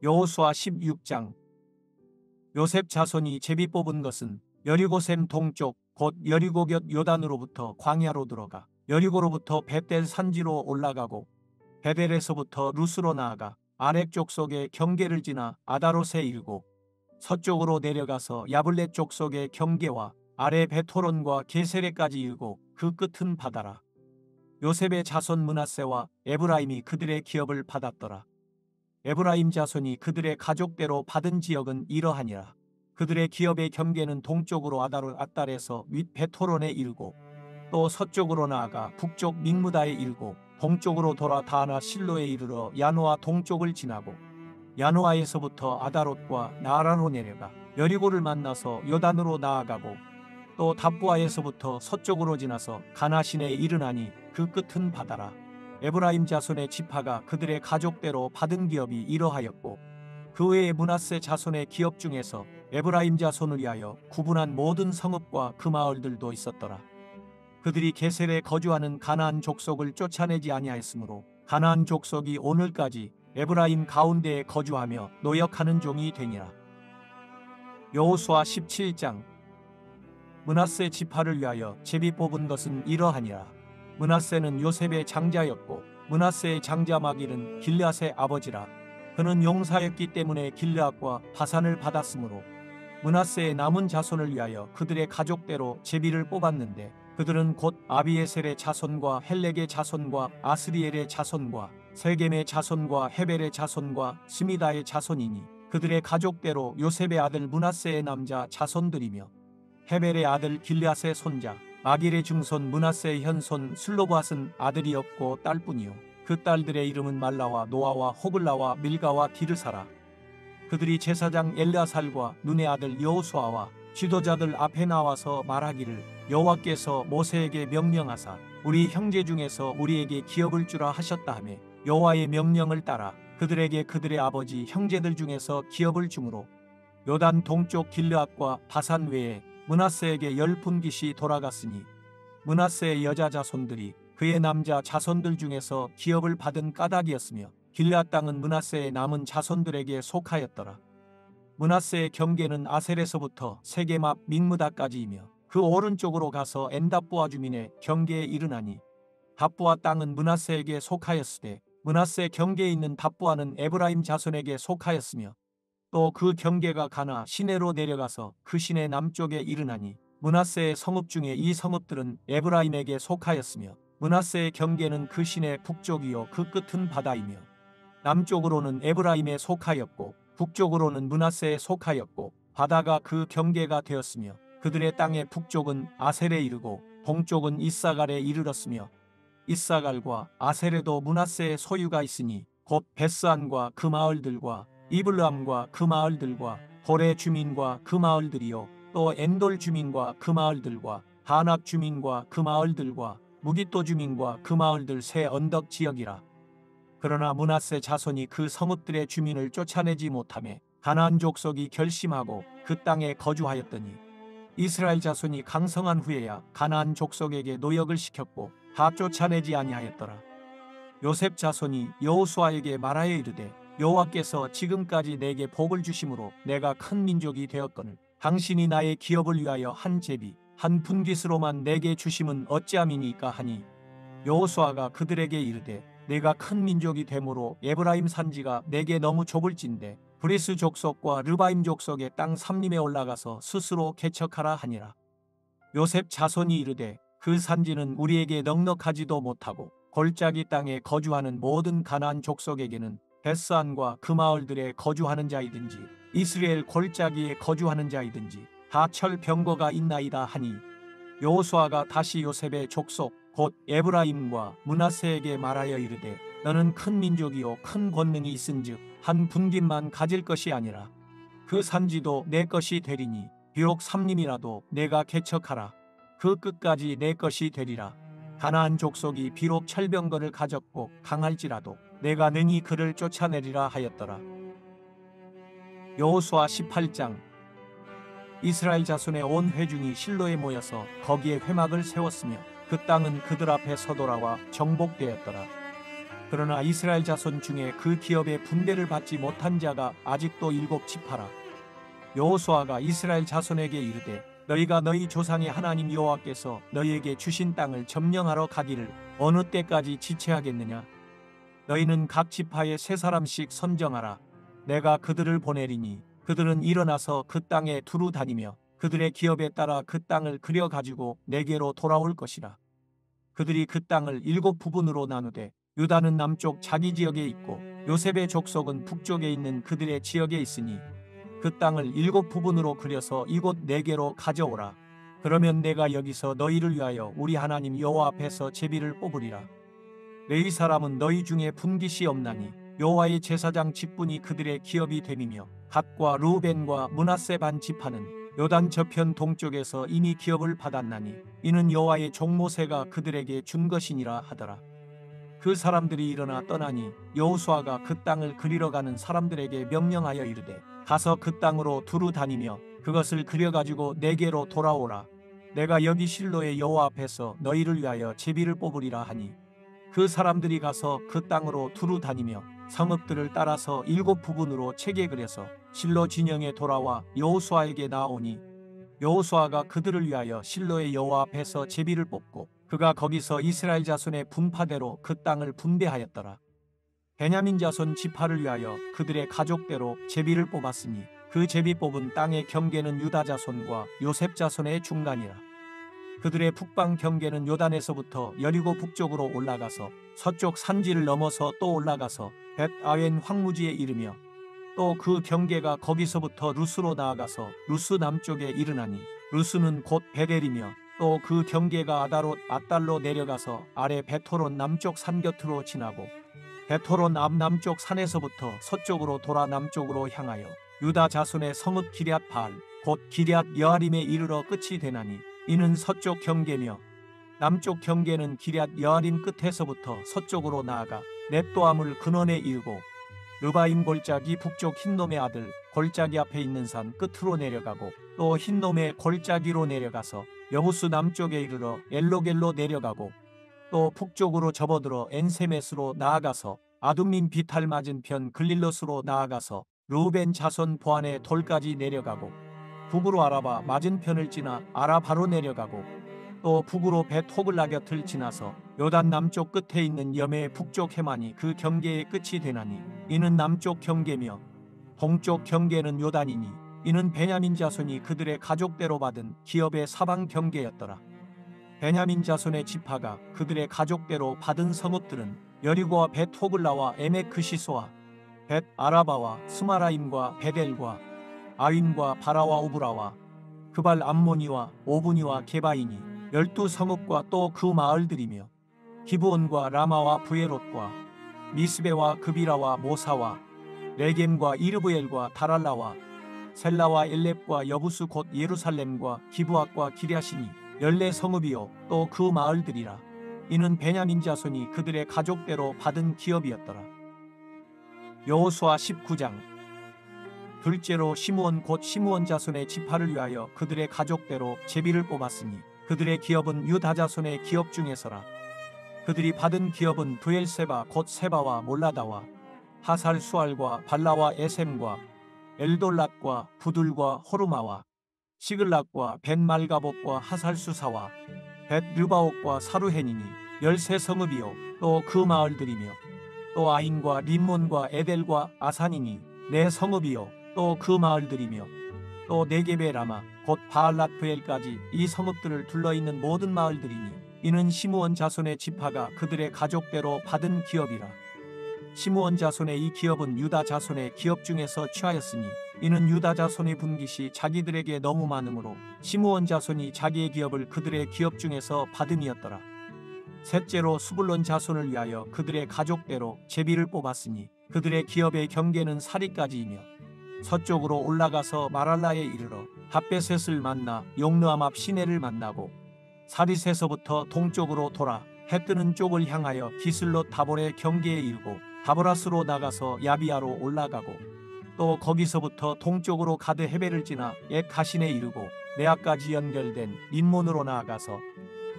여호수아 16장. 요셉 자손이 제비 뽑은 것은 여리고샘 동쪽 곧 여리고 곁 요단으로부터 광야로 들어가 여리고로부터 벳델 산지로 올라가고 베델에서부터 루스로 나아가 아렉 족속의 경계를 지나 아다롯에 이르고 서쪽으로 내려가서 야블렛 족속의 경계와 아래 베토론과 게세레까지 이르고 그 끝은 바다라. 요셉의 자손 므낫세와 에브라임이 그들의 기업을 받았더라. 에브라임 자손이 그들의 가족대로 받은 지역은 이러하니라. 그들의 기업의 경계는 동쪽으로 아다롯 앗달에서 윗 베토론에 이르고 또 서쪽으로 나아가 북쪽 믹무다에 이르고 동쪽으로 돌아 다하나 실로에 이르러 야노아 동쪽을 지나고 야노아에서부터 아다롯과 나아라로 내려가 여리고를 만나서 요단으로 나아가고 또 답부아에서부터 서쪽으로 지나서 가나신에 이르나니 그 끝은 바다라. 에브라임 자손의 지파가 그들의 가족대로 받은 기업이 이러하였고 그 외에 므낫세 자손의 기업 중에서 에브라임 자손을 위하여 구분한 모든 성읍과 그 마을들도 있었더라. 그들이 게셀에 거주하는 가나안 족속을 쫓아내지 아니하였으므로 가나안 족속이 오늘까지 에브라임 가운데에 거주하며 노역하는 종이 되니라. 여호수아 17장. 므낫세 지파를 위하여 제비 뽑은 것은 이러하니라. 므낫세는 요셉의 장자였고 므낫세의 장자 마길은 길앗의 아버지라. 그는 용사였기 때문에 길앗과 바산을 받았으므로 므낫세의 남은 자손을 위하여 그들의 가족대로 제비를 뽑았는데 그들은 곧 아비에셀의 자손과 헬렉의 자손과 아스리엘의 자손과 세겜의 자손과 헤벨의 자손과 스미다의 자손이니 그들의 가족대로 요셉의 아들 므낫세의 남자 자손들이며 헤벨의 아들 길앗의 손자 마길의 증손 므낫세의 현손 슬로밧은 아들이 없고 딸뿐이요 그 딸들의 이름은 말라와 노아와 호글라와 밀가와 디르사라. 그들이 제사장 엘르아살과 눈의 아들 여호수아와 지도자들 앞에 나와서 말하기를 여호와께서 모세에게 명령하사 우리 형제 중에서 우리에게 기업을 주라 하셨다 하며 여호와의 명령을 따라 그들에게 그들의 아버지 형제들 중에서 기업을 주므로 요단 동쪽 길르앗과 바산 외에 므낫세에게 10분깃이 돌아갔으니 므낫세의 여자 자손들이 그의 남자 자손들 중에서 기업을 받은 까닭이었으며 길르앗 땅은 므낫세의 남은 자손들에게 속하였더라. 므낫세의 경계는 아셀에서부터 세겜 앞 믹무다까지이며 그 오른쪽으로 가서 엔답부아 주민의 경계에 이르나니 답부아 땅은 므낫세에게 속하였으되 므낫세 경계에 있는 답부아는 에브라임 자손에게 속하였으며 또 그 경계가 가나 시내로 내려가서 그 시내 남쪽에 이르나니 므낫세의 성읍 중에 이 성읍들은 에브라임에게 속하였으며 므낫세의 경계는 그 시내 북쪽이요 그 끝은 바다이며 남쪽으로는 에브라임에 속하였고 북쪽으로는 므낫세에 속하였고 바다가 그 경계가 되었으며 그들의 땅의 북쪽은 아셀에 이르고 동쪽은 이사갈에 이르렀으며 이사갈과 아셀에도 므낫세의 소유가 있으니 곧 베스안과 그 마을들과 이블람과 그 마을들과 고레 주민과 그 마을들이요 또 엔돌 주민과 그 마을들과 하낙 주민과 그 마을들과 무깃도 주민과 그 마을들 세 언덕 지역이라. 그러나 므낫세 자손이 그 성읍들의 주민을 쫓아내지 못하며 가나안 족속이 결심하고 그 땅에 거주하였더니 이스라엘 자손이 강성한 후에야 가나안 족속에게 노역을 시켰고 다 쫓아내지 아니하였더라. 요셉 자손이 여호수아에게 말하여 이르되 여호와께서 지금까지 내게 복을 주심으로 내가 큰 민족이 되었거늘 당신이 나의 기업을 위하여 한 제비 한 분깃으로만 내게 주심은 어찌함이니까 하니 여호수아가 그들에게 이르되 내가 큰 민족이 되므로 에브라임 산지가 내게 너무 좁을진데 브리스 족속과 르바임 족속의 땅 삼림에 올라가서 스스로 개척하라 하니라. 요셉 자손이 이르되 그 산지는 우리에게 넉넉하지도 못하고 골짜기 땅에 거주하는 모든 가나안 족속에게는 베스안과 그 마을들에 거주하는 자이든지 이스라엘 골짜기에 거주하는 자이든지 다 철병거가 있나이다 하니 여호수아가 다시 요셉의 족속 곧 에브라임과 므낫세에게 말하여 이르되 너는 큰 민족이요 큰 권능이 있은즉 한 분깃만 가질 것이 아니라 그 산지도 내 것이 되리니 비록 삼림이라도 내가 개척하라. 그 끝까지 내 것이 되리라. 가나안 족속이 비록 철병거를 가졌고 강할지라도 내가 능히 그를 쫓아내리라 하였더라. 여호수아 18장. 이스라엘 자손의 온 회중이 실로에 모여서 거기에 회막을 세웠으며 그 땅은 그들 앞에 서돌아와 정복되었더라. 그러나 이스라엘 자손 중에 그 기업의 분배를 받지 못한 자가 아직도 7지파라. 여호수아가 이스라엘 자손에게 이르되 너희가 너희 조상의 하나님 여호와께서 너희에게 주신 땅을 점령하러 가기를 어느 때까지 지체하겠느냐? 너희는 각 지파에 3사람씩 선정하라. 내가 그들을 보내리니 그들은 일어나서 그 땅에 두루 다니며 그들의 기업에 따라 그 땅을 그려 가지고 내게로 돌아올 것이라. 그들이 그 땅을 7부분으로 나누되 유다는 남쪽 자기 지역에 있고 요셉의 족속은 북쪽에 있는 그들의 지역에 있으니 그 땅을 7부분으로 그려서 이곳 내게로 가져오라. 그러면 내가 여기서 너희를 위하여 우리 하나님 여호와 앞에서 제비를 뽑으리라. 레위 사람은 너희 중에 분깃이 없나니 여호와의 제사장 직분이 그들의 기업이 됨이며 갓과 루벤과 므낫세 반 지파는 요단 저편 동쪽에서 이미 기업을 받았나니 이는 여호와의 종 모세가 그들에게 준 것이니라 하더라. 그 사람들이 일어나 떠나니 여호수아가 그 땅을 그리러 가는 사람들에게 명령하여 이르되 가서 그 땅으로 두루 다니며 그것을 그려가지고 내게로 돌아오라. 내가 여기 실로의 여호와 앞에서 너희를 위하여 제비를 뽑으리라 하니 그 사람들이 가서 그 땅으로 두루 다니며 성읍들을 따라서 7부분으로 체계 그려서 실로 진영에 돌아와 여호수아에게 나오니 여호수아가 그들을 위하여 실로의 여호와 앞에서 제비를 뽑고 그가 거기서 이스라엘 자손의 분파대로 그 땅을 분배하였더라. 베냐민 자손 지파를 위하여 그들의 가족대로 제비를 뽑았으니 그 제비 뽑은 땅의 경계는 유다 자손과 요셉 자손의 중간이라. 그들의 북방 경계는 요단에서부터 여리고 북쪽으로 올라가서 서쪽 산지를 넘어서 또 올라가서 벳 아웬 황무지에 이르며 또 그 경계가 거기서부터 루스로 나아가서 루스 남쪽에 이르나니 루스는 곧 베델이며 또 그 경계가 아다롯 앗달로 내려가서 아래 베토론 남쪽 산 곁으로 지나고 베토론 앞 남쪽 산에서부터 서쪽으로 돌아 남쪽으로 향하여 유다 자손의 성읍 기럇 바알 곧 기럇 여아림에 이르러 끝이 되나니 이는 서쪽 경계며 남쪽 경계는 기럇 여아림 끝에서부터 서쪽으로 나아가 넷도암을 근원에 이르고 르바임 골짜기 북쪽 흰놈의 아들 골짜기 앞에 있는 산 끝으로 내려가고 또 흰놈의 골짜기로 내려가서 여부스 남쪽에 이르러 엘로겔로 내려가고 또 북쪽으로 접어들어 엔세메스로 나아가서 아둠민 비탈 맞은편 글릴롯으로 나아가서 르우벤 자손 보안의 돌까지 내려가고 북으로 아라바 맞은편을 지나 아라바로 내려가고 또 북으로 벳호글라 곁을 지나서 요단 남쪽 끝에 있는 염의 북쪽 해만이 그 경계의 끝이 되나니 이는 남쪽 경계며 동쪽 경계는 요단이니 이는 베냐민 자손이 그들의 가족대로 받은 기업의 사방 경계였더라. 베냐민 자손의 지파가 그들의 가족대로 받은 성읍들은 여리고와 벳호글라와 에메크시소와 벳 아라바와 스마라임과 베델과 아윈과 바라와 오브라와 그발 암모니와 오브니와 게바이니 12성읍과 또 그 마을들이며 기브온과 라마와 부에롯과 미스베와 그비라와 모사와 레겜과 이르브엘과 다랄라와 셀라와 엘렙과 여부스 곧 예루살렘과 기브앗과 기랴시니 14성읍이요 또 그 마을들이라. 이는 베냐민 자손이 그들의 가족대로 받은 기업이었더라. 여호수아 19장. 둘째로 시므온 곧 시므온 자손의 지파를 위하여 그들의 가족대로 제비를 뽑았으니 그들의 기업은 유다 자손의 기업 중에서라. 그들이 받은 기업은 브엘세바 곧 세바와 몰라다와 하살 수알과 발라와 에셈과 엘돌랏과 부둘과 호르마와 시글락과 벤말가복과 하살 수사와 벳 르바옥과 사루헨이니 13성읍이요 또 그 마을들이며 또 아인과 림몬과 에델과 아산이니 4성읍이요 또 그 마을들이며 또 네게베 라마 곧 바알랏 브엘까지 이 성읍들을 둘러있는 모든 마을들이니 이는 시므온 자손의 지파가 그들의 가족대로 받은 기업이라. 시므온 자손의 이 기업은 유다 자손의 기업 중에서 취하였으니 이는 유다 자손의 분깃이 자기들에게 너무 많으므로 시므온 자손이 자기의 기업을 그들의 기업 중에서 받음이었더라. 셋째로 스불론 자손을 위하여 그들의 가족대로 제비를 뽑았으니 그들의 기업의 경계는 사리까지이며 서쪽으로 올라가서 마랄라에 이르러 핫베셋을 만나 용르암 앞 시내를 만나고 사리세서부터 동쪽으로 돌아 해 뜨는 쪽을 향하여 기슬롯 다볼의 경계에 이르고 다보라스로 나가서 야비아로 올라가고 또 거기서부터 동쪽으로 가드 헤베를 지나 엣 가신에 이르고 메아까지 연결된 린몬으로 나아가서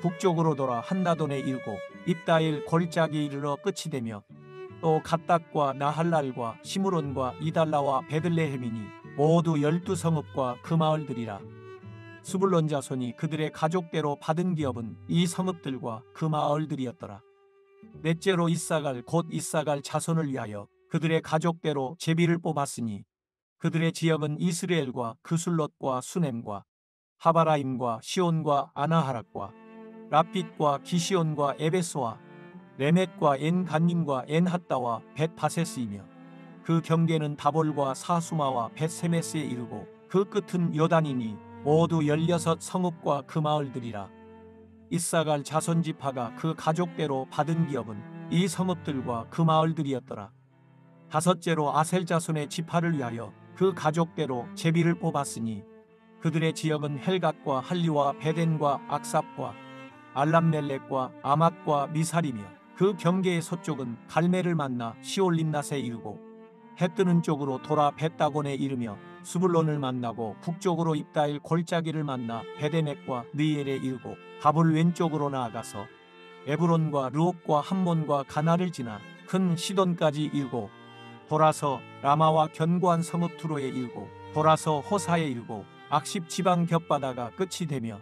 북쪽으로 돌아 한다돈에 이르고 입다일 골짜기에 이르러 끝이 되며 또 갓닥과 나할랄과 시므론과 이달라와 베들레헴이니 모두 12성읍과 그 마을들이라. 스불론 자손이 그들의 가족대로 받은 기업은 이 성읍들과 그 마을들이었더라. 넷째로 이사갈 곧 이사갈 자손을 위하여 그들의 가족대로 제비를 뽑았으니 그들의 지역은 이스라엘과 그술롯과 수넴과 하바라임과 시온과 아나하락과 라핏과 기시온과 에베스와 레멧과 엔간님과 엔핫다와 벳바세스이며 그 경계는 다볼과 사수마와 벳세메스에 이르고 그 끝은 요단이니 모두 16성읍과 그 마을들이라. 이사갈 자손지파가 그 가족대로 받은 기업은 이 성읍들과 그 마을들이었더라. 다섯째로 아셀 자손의 지파를 위하여 그 가족대로 제비를 뽑았으니 그들의 지역은 헬갓과 할리와 베덴과 악삽과 알람멜렉과 아맛과 미살이며 그 경계의 서쪽은 갈멜을 만나 시올림낫에 이르고 해 뜨는 쪽으로 돌아 벳다곤에 이르며 수불론을 만나고 북쪽으로 입다일 골짜기를 만나 베데멕과 느엘에 이르고 가불 왼쪽으로 나아가서 에브론과 르옥과 함몬과 가나를 지나 큰 시돈까지 이르고 돌아서 라마와 견고한 성읍 투로에 이르고 돌아서 호사에 이르고 악십 지방 겹바다가 끝이 되며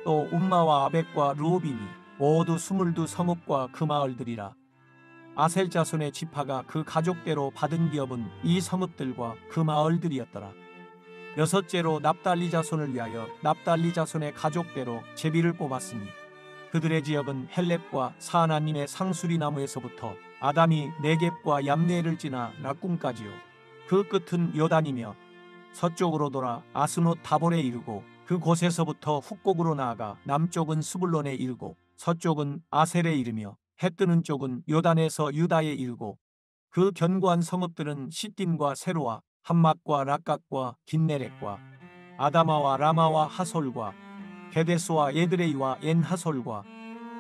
또 움마와 아벡과 르오빈이 모두 22성읍과 그 마을들이라. 아셀 자손의 지파가 그 가족대로 받은 기업은 이 성읍들과 그 마을들이었더라. 여섯째로 납달리 자손을 위하여 납달리 자손의 가족대로 제비를 뽑았으니 그들의 지역은 헬렙과 사하나님의 상수리 나무에서부터 아담이 네겝과 얌네를 지나 락꿈까지요. 그 끝은 요단이며 서쪽으로 돌아 아스노 다볼에 이르고 그 곳에서부터 훅곡으로 나아가 남쪽은 스불론에 이르고 서쪽은 아셀에 이르며 해 뜨는 쪽은 요단에서 유다에 이르고 그 견고한 성읍들은 시딤과 세로와 함맛과 락각과 긴네렉과 아다마와 라마와 하솔과 게데스와 예드레이와 엔하솔과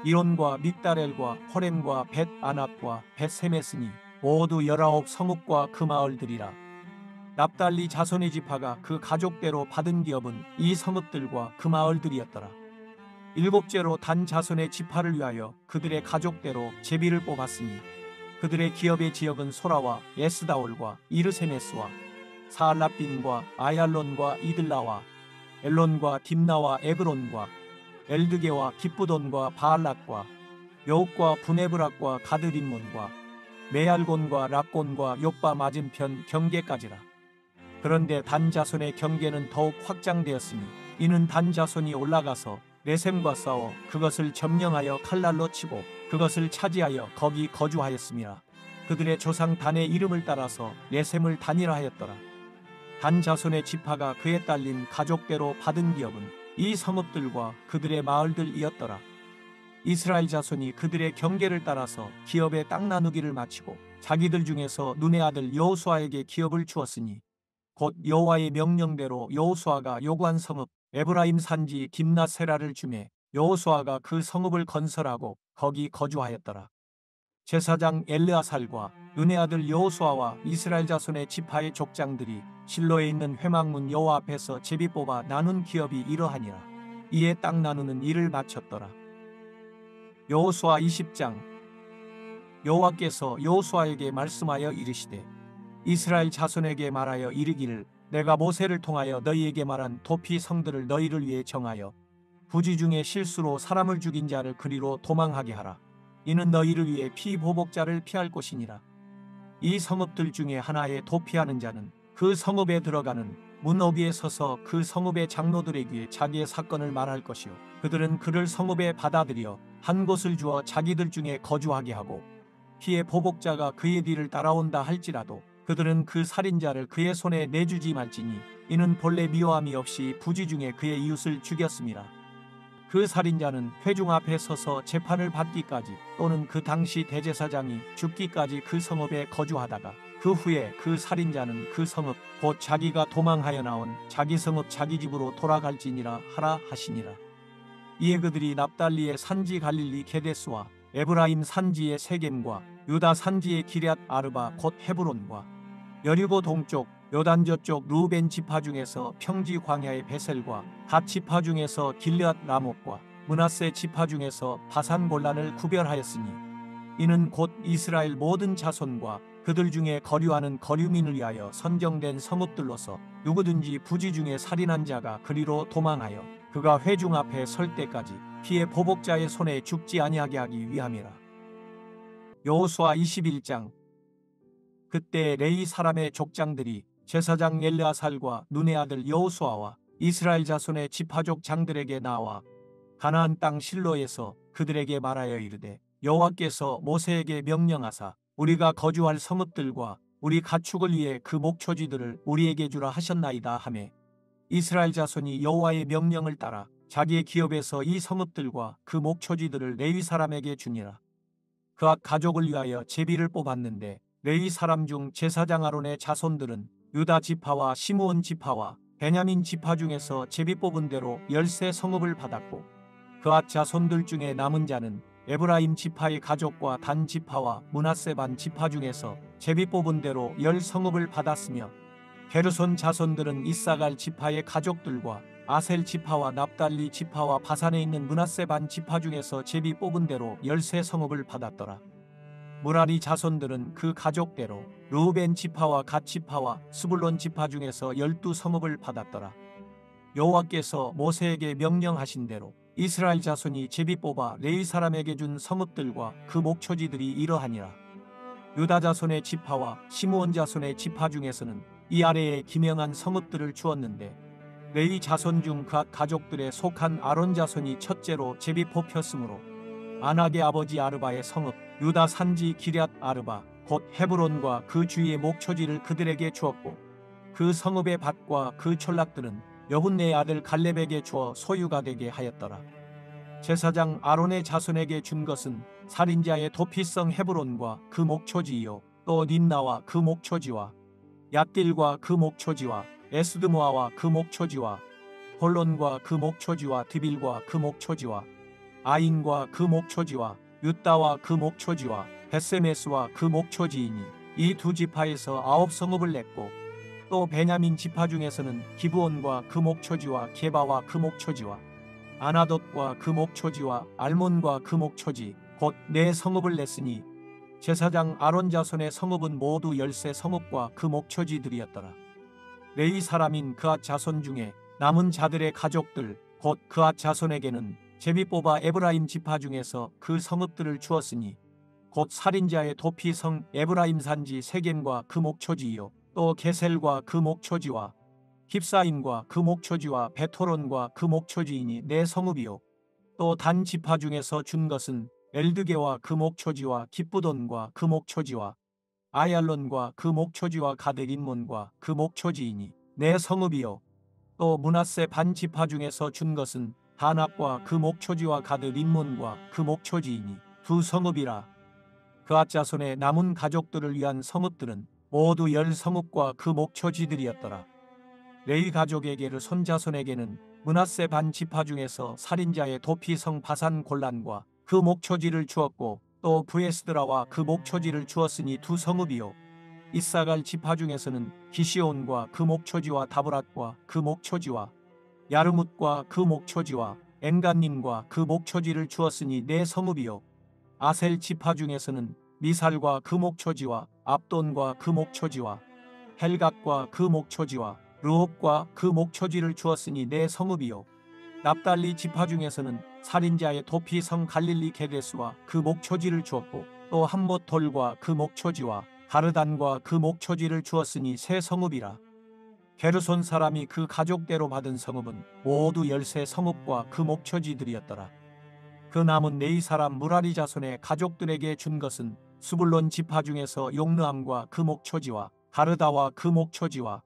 이론과 믹다렐과 호렘과 벳 아납과 벳세메스니 모두 19성읍과 그 마을들이라. 납달리 자손의 지파가 그 가족대로 받은 기업은 이 성읍들과 그 마을들이었더라. 일곱째로 단 자손의 지파를 위하여 그들의 가족대로 제비를 뽑았으니 그들의 기업의 지역은 소라와 에스다올과 이르세메스와 사알라빈과 아얄론과 이들라와 엘론과 딥나와 에브론과 엘드게와 기쁘돈과 바알락과 여욱과 부네브락과 가드림몬과 메알곤과 락곤과 요빠 맞은편 경계까지라. 그런데 단 자손의 경계는 더욱 확장되었으니 이는 단 자손이 올라가서 레셈과 싸워 그것을 점령하여 칼날로 치고 그것을 차지하여 거기 거주하였음이라. 그들의 조상 단의 이름을 따라서 레셈을 단이라 하였더라. 단 자손의 지파가 그에 딸린 가족대로 받은 기업은 이 성읍들과 그들의 마을들이었더라. 이스라엘 자손이 그들의 경계를 따라서 기업의 땅 나누기를 마치고 자기들 중에서 눈의 아들 여호수아에게 기업을 주었으니 곧 여호와의 명령대로 여호수아가 요구한 성읍 에브라임 산지 딥나세라를 주매 여호수아가 그 성읍을 건설하고 거기 거주하였더라. 제사장 엘르아살과 눈의 아들 여호수아와 이스라엘 자손의 지파의 족장들이 실로에 있는 회막문 여호와 앞에서 제비 뽑아 나눈 기업이 이러하니라. 이에 땅 나누는 일을 마쳤더라. 여호수아 20장. 여호와께서 여호수아에게 말씀하여 이르시되 이스라엘 자손에게 말하여 이르기를 내가 모세를 통하여 너희에게 말한 도피 성들을 너희를 위해 정하여 부지 중에 실수로 사람을 죽인 자를 그리로 도망하게 하라. 이는 너희를 위해 피보복자를 피할 곳이니라. 이 성읍들 중에 하나에 도피하는 자는 그 성읍에 들어가는 문 어귀에 서서 그 성읍의 장로들에게 자기의 사건을 말할 것이요 그들은 그를 성읍에 받아들여 한 곳을 주어 자기들 중에 거주하게 하고 피의 보복자가 그의 뒤를 따라온다 할지라도 그들은 그 살인자를 그의 손에 내주지 말지니 이는 본래 미워함이 없이 부지 중에 그의 이웃을 죽였음이라. 그 살인자는 회중 앞에 서서 재판을 받기까지 또는 그 당시 대제사장이 죽기까지 그 성읍에 거주하다가 그 후에 그 살인자는 그 성읍 곧 자기가 도망하여 나온 자기 성읍 자기 집으로 돌아갈지니라 하라 하시니라. 이에 그들이 납달리의 산지 갈릴리 게데스와 에브라임 산지의 세겜과 유다 산지의 기럇 아르바 곧 헤브론과 여리고 동쪽 요단 저쪽 루벤 지파 중에서 평지 광야의 베셀과 갓 지파 중에서 길르앗 라못과 므낫세 지파 중에서 바산 골란을 구별하였으니 이는 곧 이스라엘 모든 자손과 그들 중에 거류하는 거류민을 위하여 선정된 성읍들로서 누구든지 부지 중에 살인한 자가 그리로 도망하여 그가 회중 앞에 설 때까지 피해 보복자의 손에 죽지 아니하게 하기 위함이라. 여호수아 21장. 그때 레위 사람의 족장들이 제사장 엘르아살과 눈의 아들 여호수아와 이스라엘 자손의 지파족 장들에게 나와 가나안 땅 실로에서 그들에게 말하여 이르되 여호와께서 모세에게 명령하사 우리가 거주할 성읍들과 우리 가축을 위해 그 목초지들을 우리에게 주라 하셨나이다 하매 이스라엘 자손이 여호와의 명령을 따라 자기의 기업에서 이 성읍들과 그 목초지들을 레위 사람에게 주니라. 그앗 가족을 위하여 제비를 뽑았는데 레위 사람 중 제사장 아론의 자손들은 유다 지파와 시므온 지파와 베냐민 지파 중에서 제비 뽑은 대로 13 성읍을 받았고 그앗 자손들 중에 남은 자는 에브라임 지파의 가족과 단 지파와 므낫세 반 지파 중에서 제비 뽑은 대로 10 성읍을 받았으며 게르손 자손들은 이사갈 지파의 가족들과 아셀 지파와 납달리 지파와 바산에 있는 므낫세 반 지파 중에서 제비 뽑은 대로 13 성읍을 받았더라. 무라리 자손들은 그 가족대로 르우벤 지파와 갓 지파와 스불론 지파 중에서 12 성읍을 받았더라. 여호와께서 모세에게 명령하신 대로 이스라엘 자손이 제비 뽑아 레위 사람에게 준 성읍들과 그 목초지들이 이러하니라. 유다 자손의 지파와 시므온 자손의 지파 중에서는 이 아래에 기명한 성읍들을 주었는데 레위 자손 중 각 가족들에 속한 아론 자손이 첫째로 제비 뽑혔으므로 아낙의 아버지 아르바의 성읍 유다 산지 기럇 아르바 곧 헤브론과 그 주위의 목초지를 그들에게 주었고 그 성읍의 밭과 그 촌락들은 여분네의 아들 갈렙에게 주어 소유가 되게 하였더라. 제사장 아론의 자손에게 준 것은 살인자의 도피성 헤브론과 그 목초지이요 또 림나와 그 목초지와 얏딜과 그 목초지와 에스드모아와 그 목초지와 홀론과 그 목초지와 드빌과 그 목초지와 아인과 그 목초지와 유다와 그 목초지와 벳세메스와 그 목초지이니 이 두 지파에서 9 성읍을 냈고 또 베냐민 지파 중에서는 기브온과 그 목초지와 게바와 그 목초지와 아나돗과 그 목초지와 알몬과 그 목초지 곧 4 성읍을 냈으니 제사장 아론 자손의 성읍은 모두 13 성읍과 그 목초지들이었더라. 레위 사람인 그앗 자손 중에 남은 자들의 가족들 곧 그앗 자손에게는 제비 뽑아 에브라임 지파 중에서 그 성읍들을 주었으니 곧 살인자의 도피성 에브라임 산지 세겜과 그 목초지이요 또 게셀과 그 목초지와 깁사임과 그 목초지와 베토론과 그 목초지이니 4 성읍이요 또 단 지파 중에서 준 것은 엘드게와 그 목초지와 기쁘돈과 그 목초지와 아얄론과 그 목초지와 가드림몬과 그 목초지이니 4 성읍이요 또 므낫세 반 지파 중에서 준 것은 다납과 그 목초지와 가드림몬과 그 목초지이니 2 성읍이라. 그앗 자손의 남은 가족들을 위한 성읍들은 모두 10 성읍과 그 목초지들이었더라. 레위 가족에게를 손자손에게는 므낫세 반 지파 중에서 살인자의 도피성 바산 골란과 그 목초지를 주었고 또 브에스드라와 그 목초지를 주었으니 2 성읍이요 이사갈 지파 중에서는 기시온과 그 목초지와 다브랏과 그 목초지와 야르뭇과 그 목초지와 엔간님과 그 목초지를 주었으니 4 성읍이요 아셀 지파 중에서는 미살과 그 목초지와 압돈과 그 목초지와 헬갓과 그 목초지와 르홉과 그 목초지를 주었으니 4 성읍이요 납달리 지파 중에서는 살인자의 도피성 갈릴리 게데스와 그 목초지를 주었고 또 함못돌과 그 목초지와 가르단과 그 목초지를 주었으니 3 성읍이라. 게르손 사람이 그 가족대로 받은 성읍은 모두 13 성읍과 그 목초지들이었더라. 그 남은 레위 사람 무라리 자손의 가족들에게 준 것은 스불론 지파 중에서 용르함과 그 목초지와 가르다와 그 목초지와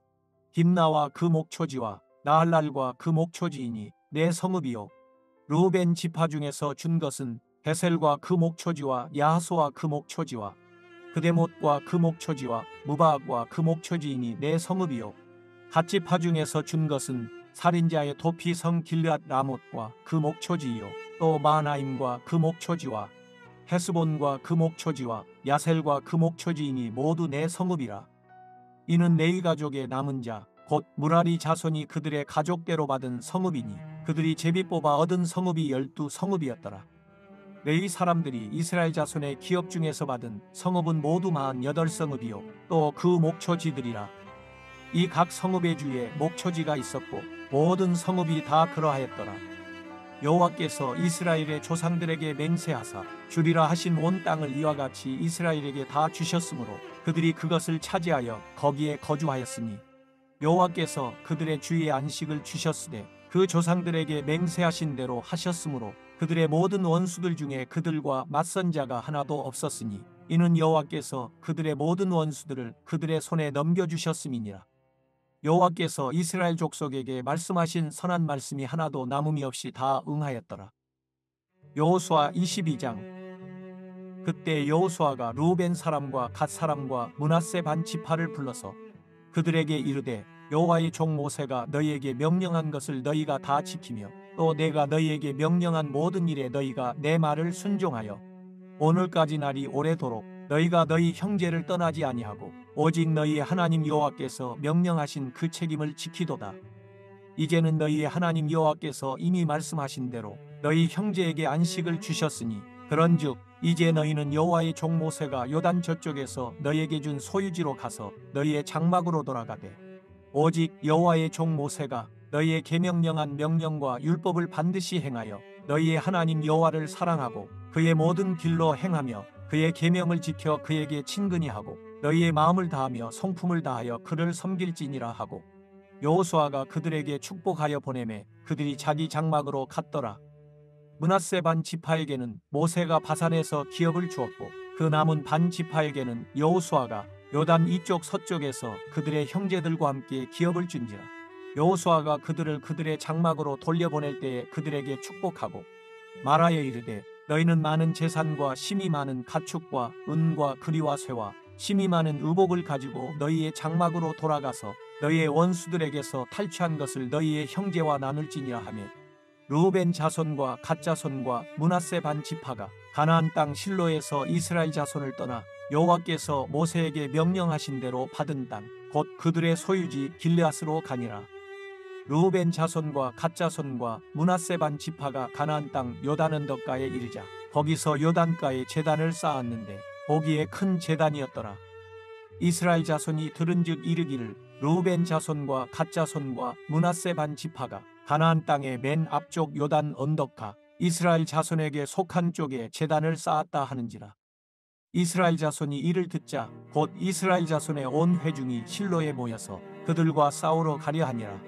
딥나와 그 목초지와 나할랄과 그 목초지이니 4 성읍이요 르우벤 지파 중에서 준 것은 베셀과 그 목초지와 야하소와 그 목초지와 그데못과 그 목초지와 무바악과 그 목초지이니 4 성읍이요 갓 지파 중에서 준 것은 살인자의 도피성 길르앗 라못과 그 목초지이요 또 마하나임과 그 목초지와 헤스본과 그 목초지와 야셀과 그 목초지이니 모두 4 성읍이라. 이는 레위 가족의 남은 자 곧 무라리 자손이 그들의 가족대로 받은 성읍이니 그들이 제비 뽑아 얻은 성읍이 12성읍이었더라. 레위 사람들이 이스라엘 자손의 기업 중에서 받은 성읍은 모두 48성읍이요 또 그 목초지들이라. 이 각 성읍의 주에 목초지가 있었고 모든 성읍이 다 그러하였더라. 여호와께서 이스라엘의 조상들에게 맹세하사 주리라 하신 온 땅을 이와 같이 이스라엘에게 다 주셨으므로 그들이 그것을 차지하여 거기에 거주하였으니 여호와께서 그들의 주의 안식을 주셨으되 그 조상들에게 맹세하신 대로 하셨으므로 그들의 모든 원수들 중에 그들과 맞선 자가 하나도 없었으니 이는 여호와께서 그들의 모든 원수들을 그들의 손에 넘겨주셨음이니라. 여호와께서 이스라엘 족속에게 말씀하신 선한 말씀이 하나도 남음이 없이 다 응하였더라. 여호수아 22장. 그때 여호수아가 루벤 사람과 갓 사람과 므낫세 반 지파를 불러서 그들에게 이르되 여호와의 종 모세가 너희에게 명령한 것을 너희가 다 지키며 또 내가 너희에게 명령한 모든 일에 너희가 내 말을 순종하여 오늘까지 날이 오래도록 너희가 너희 형제를 떠나지 아니하고 오직 너희의 하나님 여호와께서 명령하신 그 책임을 지키도다. 이제는 너희의 하나님 여호와께서 이미 말씀하신 대로 너희 형제에게 안식을 주셨으니 그런즉 이제 너희는 여호와의 종 모세가 요단 저쪽에서 너희에게 준 소유지로 가서 너희의 장막으로 돌아가되 오직 여호와의 종 모세가 너희의 계명령한 명령과 율법을 반드시 행하여 너희의 하나님 여호와를 사랑하고 그의 모든 길로 행하며 그의 계명을 지켜 그에게 친근히 하고 너희의 마음을 다하며 성품을 다하여 그를 섬길지니라 하고 여호수아가 그들에게 축복하여 보내매 그들이 자기 장막으로 갔더라. 므낫세 반 지파에게는 모세가 바산에서 기업을 주었고 그 남은 반 지파에게는 여호수아가 요단 이쪽 서쪽에서 그들의 형제들과 함께 기업을 준지라. 여호수아가 그들을 그들의 장막으로 돌려보낼 때에 그들에게 축복하고 말하여 이르되 너희는 많은 재산과 심이 많은 가축과 은과 그리와 쇠와 심이 많은 의복을 가지고 너희의 장막으로 돌아가서 너희의 원수들에게서 탈취한 것을 너희의 형제와 나눌지니라 하며 르우벤 자손과 갓 자손과 므낫세 반 지파가 가나안 땅 실로에서 이스라엘 자손을 떠나 여호와께서 모세에게 명령하신 대로 받은 땅 곧 그들의 소유지 길르앗으로 가니라. 르우벤 자손과 갓 자손과 므낫세 반 지파가 가나안 땅 요단 언덕가에 이르자 거기서 요단가에 제단을 쌓았는데 보기에 큰 제단이었더라. 이스라엘 자손이 들은즉 이르기를 르우벤 자손과 갓 자손과 므낫세 반 지파가 가나안 땅의 맨 앞쪽 요단 언덕가 이스라엘 자손에게 속한 쪽에 제단을 쌓았다 하는지라. 이스라엘 자손이 이를 듣자 곧 이스라엘 자손의 온 회중이 실로에 모여서 그들과 싸우러 가려 하니라.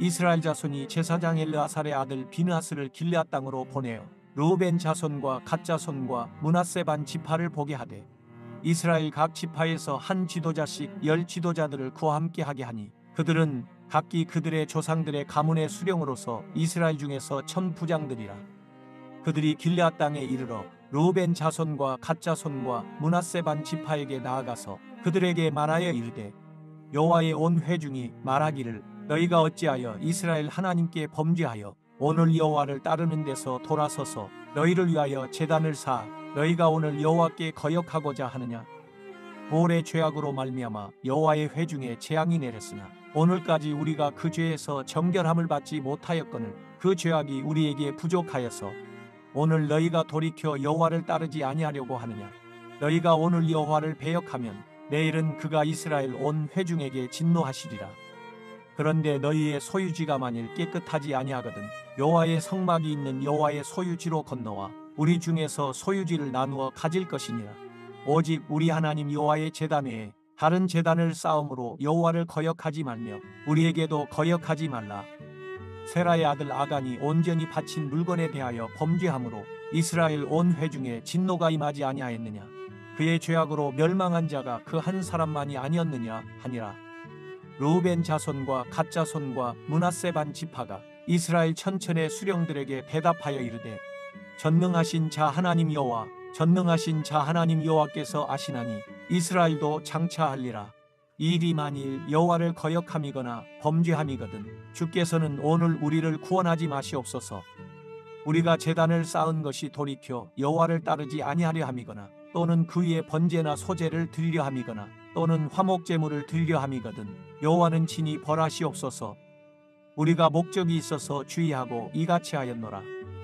이스라엘 자손이 제사장 엘르아살의 아들 비느하스를 길르앗 땅으로 보내어 르우벤 자손과 갓 자손과 므낫세 반 지파를 보게 하되 이스라엘 각 지파에서 한 지도자씩 10지도자들을 그와 함께 하게 하니 그들은 각기 그들의 조상들의 가문의 수령으로서 이스라엘 중에서 천부장들이라. 그들이 길르앗 땅에 이르러 르우벤 자손과 갓 자손과 므낫세 반 지파에게 나아가서 그들에게 말하여 이르되 여호와의 온 회중이 말하기를 너희가 어찌하여 이스라엘 하나님께 범죄하여 오늘 여호와를 따르는 데서 돌아서서 너희를 위하여 제단을 쌓아 너희가 오늘 여호와께 거역하고자 하느냐. 볼의 죄악으로 말미암아 여호와의 회중에 재앙이 내렸으나 오늘까지 우리가 그 죄에서 정결함을 받지 못하였거늘 그 죄악이 우리에게 부족하여서 오늘 너희가 돌이켜 여호와를 따르지 아니하려고 하느냐. 너희가 오늘 여호와를 배역하면 내일은 그가 이스라엘 온 회중에게 진노하시리라. 그런데 너희의 소유지가 만일 깨끗하지 아니하거든 여호와의 성막이 있는 여호와의 소유지로 건너와 우리 중에서 소유지를 나누어 가질 것이니라. 오직 우리 하나님 여호와의 제단 외에 다른 제단을 쌓음으로 여호와를 거역하지 말며 우리에게도 거역하지 말라. 세라의 아들 아간이 온전히 바친 물건에 대하여 범죄함으로 이스라엘 온 회중에 진노가 임하지 아니하였느냐. 그의 죄악으로 멸망한 자가 그 한 사람만이 아니었느냐 하니라. 르우벤 자손과 갓 자손과 므낫세 반 지파가 이스라엘 천천의 수령들에게 대답하여 이르되 전능하신 자 하나님 여호와 전능하신 자 하나님 여호와께서 아시나니 이스라엘도 장차하리라. 이 일이 만일 여호와를 거역함이거나 범죄함이거든 주께서는 오늘 우리를 구원하지 마시옵소서. 우리가 제단을 쌓은 것이 돌이켜 여호와를 따르지 아니하려 함이거나 또는 그 위에 번제나 소제를 드리려 함이거나 또는 화목 제물을 들려 함이거든 여호와는 친히 벌하시옵소서. 우리가 목적이 있어서 주의하고 이같이 하였노라.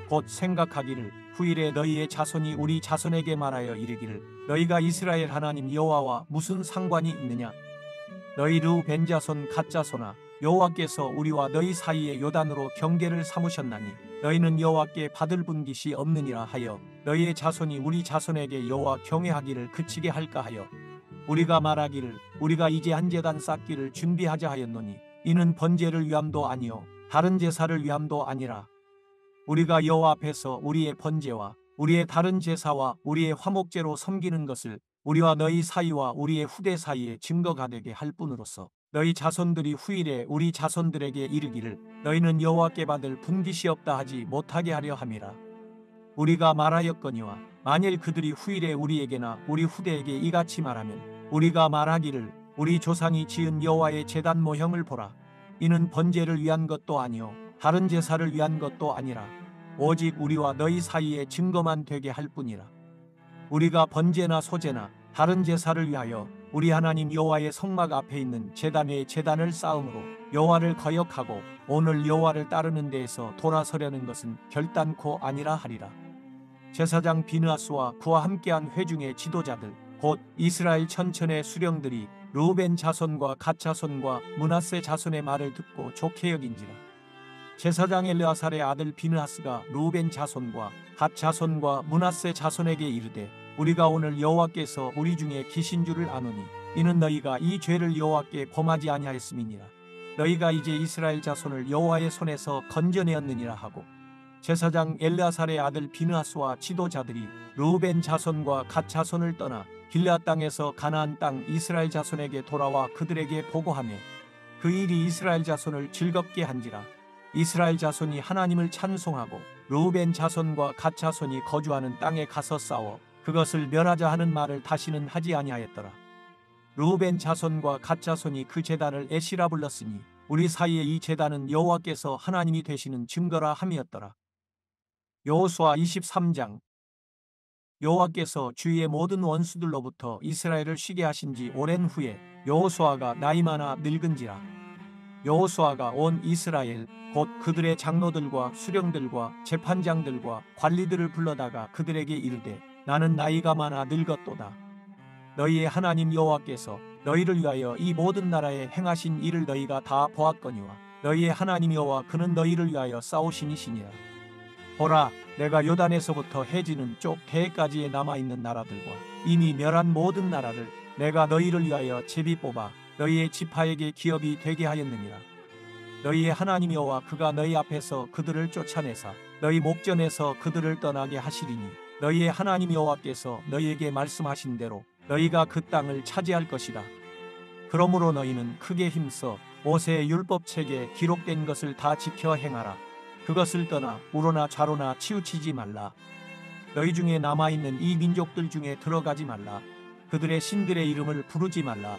곧 생각하기를 후일에 너희의 자손이 우리 자손에게 말하여 이르기를 너희가 이스라엘 하나님 여호와와 무슨 상관이 있느냐. 너희 르우벤 자손 갓 자손아, 여호와께서 우리와 너희 사이에 요단으로 경계를 삼으셨나니 너희는 여호와께 받을 분깃이 없느니라 하여 너희의 자손이 우리 자손에게 여호와 경외하기를 그치게 할까 하여 우리가 말하기를 우리가 이제 한 제단 쌓기를 준비하자 하였노니 이는 번제를 위함도 아니요 다른 제사를 위함도 아니라 우리가 여호와 앞에서 우리의 번제와 우리의 다른 제사와 우리의 화목제로 섬기는 것을 우리와 너희 사이와 우리의 후대 사이에 증거가 되게 할 뿐으로서 너희 자손들이 후일에 우리 자손들에게 이르기를 너희는 여호와께 받을 분깃이 없다 하지 못하게 하려 함이라. 우리가 말하였거니와 만일 그들이 후일에 우리에게나 우리 후대에게 이같이 말하면 우리가 말하기를 우리 조상이 지은 여호와의 제단 모형을 보라. 이는 번제를 위한 것도 아니요 다른 제사를 위한 것도 아니라 오직 우리와 너희 사이에 증거만 되게 할 뿐이라. 우리가 번제나 소제나 다른 제사를 위하여 우리 하나님 여호와의 성막 앞에 있는 제단에 제단을 쌓음으로 여호와를 거역하고 오늘 여호와를 따르는 데에서 돌아서려는 것은 결단코 아니라 하리라. 제사장 비느하스와 그와 함께한 회중의 지도자들 곧 이스라엘 천천의 수령들이 르우벤 자손과 갓 자손과 므낫세 자손의 말을 듣고 좋게 여긴지라. 제사장 엘르아살의 아들 비느하스가 르우벤 자손과 갓 자손과 므낫세 자손에게 이르되 우리가 오늘 여호와께서 우리 중에 계신 줄을 아노니 이는 너희가 이 죄를 여호와께 범하지 아니하였음이니라. 너희가 이제 이스라엘 자손을 여호와의 손에서 건져내었느니라 하고 제사장 엘르아살의 아들 비느하스와 지도자들이 르우벤 자손과 갓 자손을 떠나 길앗 땅에서 가나안 땅 이스라엘 자손에게 돌아와 그들에게 보고하며 그 일이 이스라엘 자손을 즐겁게 한지라. 이스라엘 자손이 하나님을 찬송하고 르우벤 자손과 갓 자손이 거주하는 땅에 가서 싸워 그것을 멸하자 하는 말을 다시는 하지 아니하였더라. 르우벤 자손과 갓 자손이 그 제단을 에시라 불렀으니 우리 사이에 이 제단은 여호와께서 하나님이 되시는 증거라 함이었더라. 여호수아 23장. 여호와께서 주위의 모든 원수들로부터 이스라엘을 쉬게 하신 지 오랜 후에 여호수아가 나이 많아 늙은지라. 여호수아가 온 이스라엘 곧 그들의 장로들과 수령들과 재판장들과 관리들을 불러다가 그들에게 이르되 나는 나이가 많아 늙었도다. 너희의 하나님 여호와께서 너희를 위하여 이 모든 나라에 행하신 일을 너희가 다 보았거니와 너희의 하나님 여호와 그는 너희를 위하여 싸우시니시니라. 보라, 내가 요단에서부터 해지는 쪽 대해까지에 남아있는 나라들과 이미 멸한 모든 나라를 내가 너희를 위하여 제비 뽑아 너희의 지파에게 기업이 되게 하였느니라. 너희의 하나님 여호와 그가 너희 앞에서 그들을 쫓아내사 너희 목전에서 그들을 떠나게 하시리니 너희의 하나님 여호와께서 너희에게 말씀하신 대로 너희가 그 땅을 차지할 것이다. 그러므로 너희는 크게 힘써 모세의 율법책에 기록된 것을 다 지켜 행하라. 그것을 떠나 우로나 좌로나 치우치지 말라. 너희 중에 남아있는 이 민족들 중에 들어가지 말라. 그들의 신들의 이름을 부르지 말라.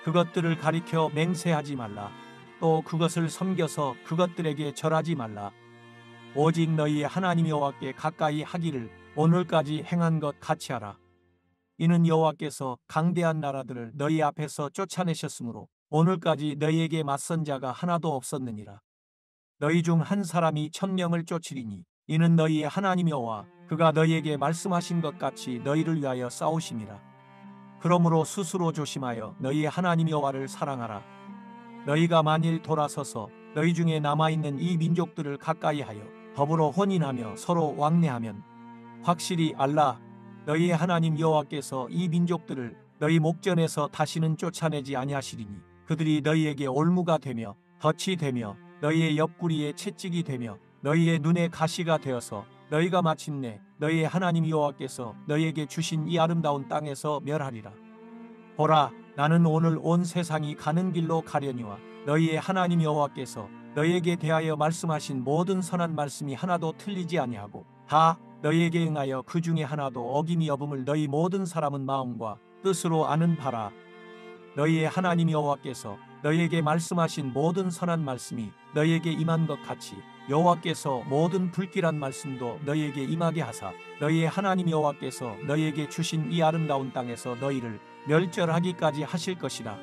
그것들을 가리켜 맹세하지 말라. 또 그것을 섬겨서 그것들에게 절하지 말라. 오직 너희의 하나님 여호와께 가까이 하기를 오늘까지 행한 것 같이 하라. 이는 여호와께서 강대한 나라들을 너희 앞에서 쫓아내셨으므로 오늘까지 너희에게 맞선 자가 하나도 없었느니라. 너희 중 한 사람이 1000명을 쫓으리니 이는 너희의 하나님 여호와 그가 너희에게 말씀하신 것 같이 너희를 위하여 싸우심이라. 그러므로 스스로 조심하여 너희의 하나님 여호와를 사랑하라. 너희가 만일 돌아서서 너희 중에 남아있는 이 민족들을 가까이 하여 더불어 혼인하며 서로 왕래하면 확실히 알라. 너희의 하나님 여호와께서 이 민족들을 너희 목전에서 다시는 쫓아내지 아니하시리니 그들이 너희에게 올무가 되며 덫이 되며 너희의 옆구리에 채찍이 되며 너희의 눈에 가시가 되어서 너희가 마침내 너희의 하나님 여호와께서 너희에게 주신 이 아름다운 땅에서 멸하리라. 보라, 나는 오늘 온 세상이 가는 길로 가려니와 너희의 하나님 여호와께서 너희에게 대하여 말씀하신 모든 선한 말씀이 하나도 틀리지 아니하고 다 너희에게 응하여 그 중에 하나도 어김이 없음을 너희 모든 사람은 마음과 뜻으로 아는 바라. 너희의 하나님 여호와께서 너희에게 말씀하신 모든 선한 말씀이 너희에게 임한 것 같이 여호와께서 모든 불길한 말씀도 너희에게 임하게 하사 너희의 하나님 여호와께서 너희에게 주신 이 아름다운 땅에서 너희를 멸절하기까지 하실 것이라.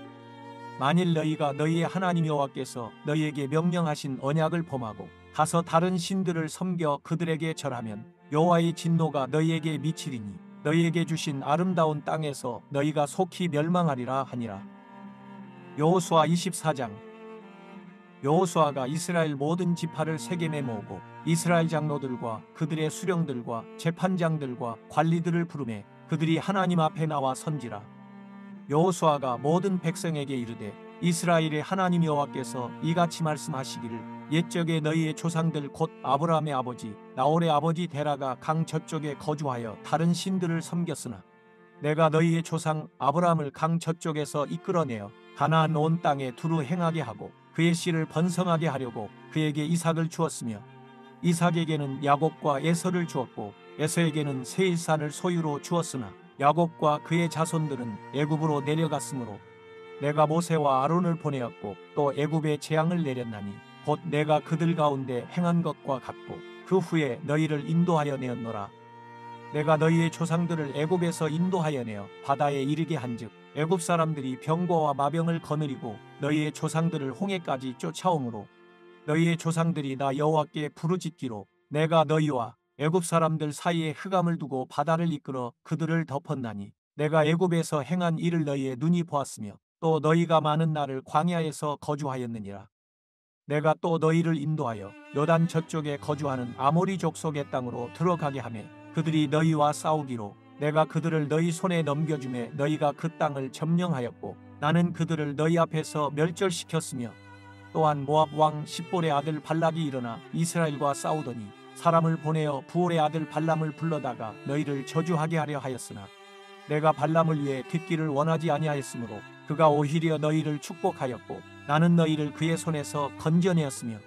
만일 너희가 너희의 하나님 여호와께서 너희에게 명령하신 언약을 범하고 가서 다른 신들을 섬겨 그들에게 절하면 여호와의 진노가 너희에게 미치리니 너희에게 주신 아름다운 땅에서 너희가 속히 멸망하리라 하니라. 여호수아 24장. 여호수아가 이스라엘 모든 지파를 세겜에 모으고 이스라엘 장로들과 그들의 수령들과 재판장들과 관리들을 부르매 그들이 하나님 앞에 나와 선지라. 여호수아가 모든 백성에게 이르되 이스라엘의 하나님 여호와께서 이같이 말씀하시기를 옛적에 너희의 조상들 곧 아브라함의 아버지 나홀의 아버지 데라가 강 저쪽에 거주하여 다른 신들을 섬겼으나 내가 너희의 조상 아브라함을 강 저쪽에서 이끌어내어 가나안 온 땅에 두루 행하게 하고 그의 씨를 번성하게 하려고 그에게 이삭을 주었으며 이삭에게는 야곱과 에서를 주었고 에서에게는 세일산을 소유로 주었으나 야곱과 그의 자손들은 애굽으로 내려갔으므로 내가 모세와 아론을 보내었고 또 애굽에 재앙을 내렸나니 곧 내가 그들 가운데 행한 것과 같고 그 후에 너희를 인도하여 내었노라. 내가 너희의 조상들을 애굽에서 인도하여 내어 바다에 이르게 한즉 애굽 사람들이 병거와 마병을 거느리고 너희의 조상들을 홍해까지 쫓아오므로 너희의 조상들이 나 여호와께 부르짖기로 내가 너희와 애굽 사람들 사이에 흑암을 두고 바다를 이끌어 그들을 덮었나니 내가 애굽에서 행한 일을 너희의 눈이 보았으며 또 너희가 많은 날을 광야에서 거주하였느니라. 내가 또 너희를 인도하여 요단 저쪽에 거주하는 아모리 족속의 땅으로 들어가게 하며 그들이 너희와 싸우기로 내가 그들을 너희 손에 넘겨주매 너희가 그 땅을 점령하였고 나는 그들을 너희 앞에서 멸절시켰으며 또한 모압 왕 십볼의 아들 발락이 일어나 이스라엘과 싸우더니 사람을 보내어 부올의 아들 발람을 불러다가 너희를 저주하게 하려 하였으나 내가 발람을 위해 듣기를 원하지 아니하였으므로 그가 오히려 너희를 축복하였고 나는 너희를 그의 손에서 건져내었으며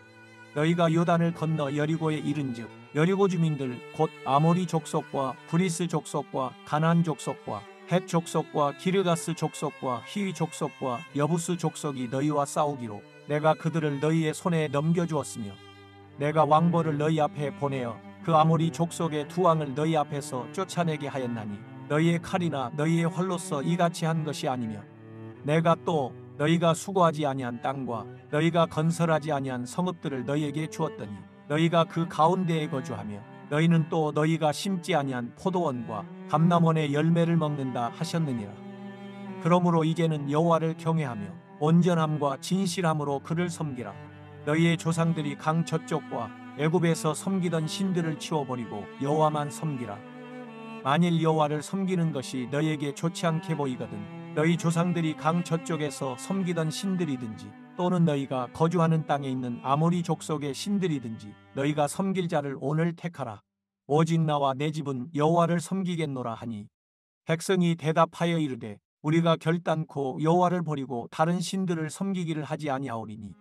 너희가 요단을 건너 여리고에 이른즉 여리고 주민들 곧 아모리 족속과 브리스 족속과 가나안 족속과 헷 족속과 기르가스 족속과 히위 족속과 여부스 족속이 너희와 싸우기로 내가 그들을 너희의 손에 넘겨주었으며 내가 왕벌을 너희 앞에 보내어 그 아모리 족속의 두 왕을 너희 앞에서 쫓아내게 하였나니 너희의 칼이나 너희의 활로서 이같이 한 것이 아니며 내가 또 너희가 수고하지 아니한 땅과 너희가 건설하지 아니한 성읍들을 너희에게 주었더니 너희가 그 가운데에 거주하며 너희는 또 너희가 심지 아니한 포도원과 감람원의 열매를 먹는다 하셨느니라. 그러므로 이제는 여호와를 경외하며 온전함과 진실함으로 그를 섬기라. 너희의 조상들이 강 저쪽과 애굽에서 섬기던 신들을 치워버리고 여호와만 섬기라. 만일 여호와를 섬기는 것이 너희에게 좋지 않게 보이거든 너희 조상들이 강 저쪽에서 섬기던 신들이든지 또는 너희가 거주하는 땅에 있는 아모리 족속의 신들이든지 너희가 섬길 자를 오늘 택하라. 오직 나와 내 집은 여호와를 섬기겠노라 하니 백성이 대답하여 이르되 우리가 결단코 여호와를 버리고 다른 신들을 섬기기를 하지 아니하오리니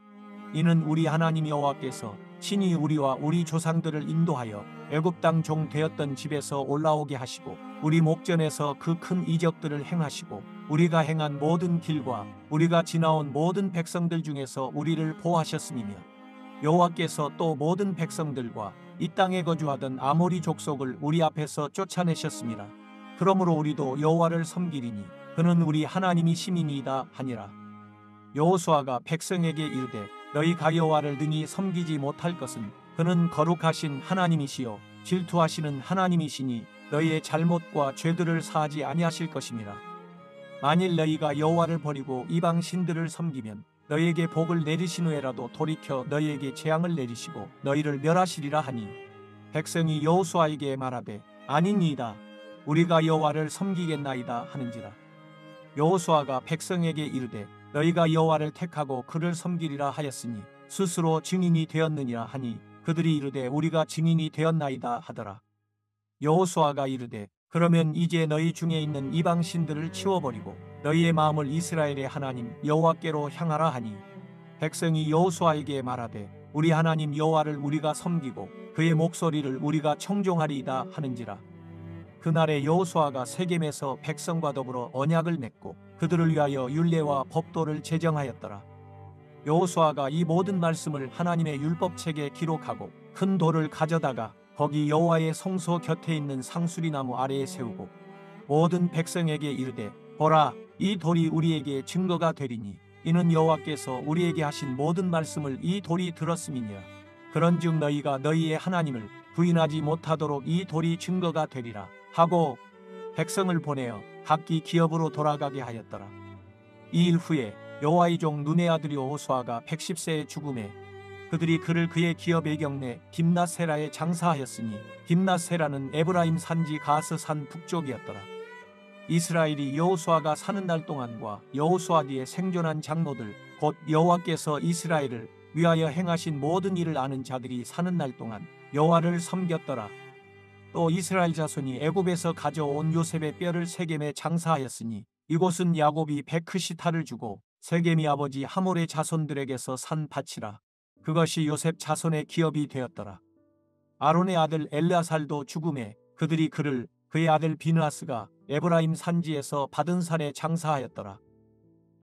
이는 우리 하나님 여호와께서 친히 우리와 우리 조상들을 인도하여 애굽 땅 종 되었던 집에서 올라오게 하시고 우리 목전에서 그 큰 이적들을 행하시고 우리가 행한 모든 길과 우리가 지나온 모든 백성들 중에서 우리를 보호하셨음이며 여호와께서 또 모든 백성들과 이 땅에 거주하던 아모리 족속을 우리 앞에서 쫓아내셨습니다. 그러므로 우리도 여호와를 섬기리니 그는 우리 하나님이 심이니이다 하니라. 여호수아가 백성에게 이르되 너희가 여호와를 능히 섬기지 못할 것은 그는 거룩하신 하나님이시요 질투하시는 하나님이시니 너희의 잘못과 죄들을 사하지 아니하실 것임이라. 만일 너희가 여호와를 버리고 이방 신들을 섬기면 너희에게 복을 내리신 후에라도 돌이켜 너희에게 재앙을 내리시고 너희를 멸하시리라 하니 백성이 여호수아에게 말하되 아니니이다 우리가 여호와를 섬기겠나이다 하는지라. 여호수아가 백성에게 이르되 너희가 여호와를 택하고 그를 섬기리라 하였으니 스스로 증인이 되었느니라 하니 그들이 이르되 우리가 증인이 되었나이다 하더라. 여호수아가 이르되 그러면 이제 너희 중에 있는 이방 신들을 치워버리고 너희의 마음을 이스라엘의 하나님 여호와께로 향하라 하니 백성이 여호수아에게 말하되 우리 하나님 여호와를 우리가 섬기고 그의 목소리를 우리가 청종하리이다 하는지라. 그날에 여호수아가 세겜에서 백성과 더불어 언약을 맺고 그들을 위하여 율례와 법도를 제정하였더라. 여호수아가 이 모든 말씀을 하나님의 율법책에 기록하고 큰 돌을 가져다가 거기 여호와의 성소 곁에 있는 상수리나무 아래에 세우고 모든 백성에게 이르되 보라, 이 돌이 우리에게 증거가 되리니 이는 여호와께서 우리에게 하신 모든 말씀을 이 돌이 들었음이니라. 그런즉 너희가 너희의 하나님을 부인하지 못하도록 이 돌이 증거가 되리라 하고 백성을 보내어 각기 기업으로 돌아가게 하였더라. 이 일 후에 여호와의 종 눈의 아들이 여호수아가 110세에 죽음에 그들이 그를 그의 기업의 경내 김낫세라에 장사하였으니 김낫세라는 에브라임 산지 가스 산 북쪽이었더라. 이스라엘이 여호수아가 사는 날 동안과 여호수아 뒤에 생존한 장로들 곧 여호와께서 이스라엘을 위하여 행하신 모든 일을 아는 자들이 사는 날 동안 여호와를 섬겼더라. 또 이스라엘 자손이 애굽에서 가져온 요셉의 뼈를 세겜에 장사하였으니 이곳은 야곱이 베크시타를 주고 세겜이 아버지 하몰의 자손들에게서 산 밭이라. 그것이 요셉 자손의 기업이 되었더라. 아론의 아들 엘르아살도 죽음에 그들이 그를 그의 아들 비느하스가 에브라임 산지에서 받은 산에 장사하였더라.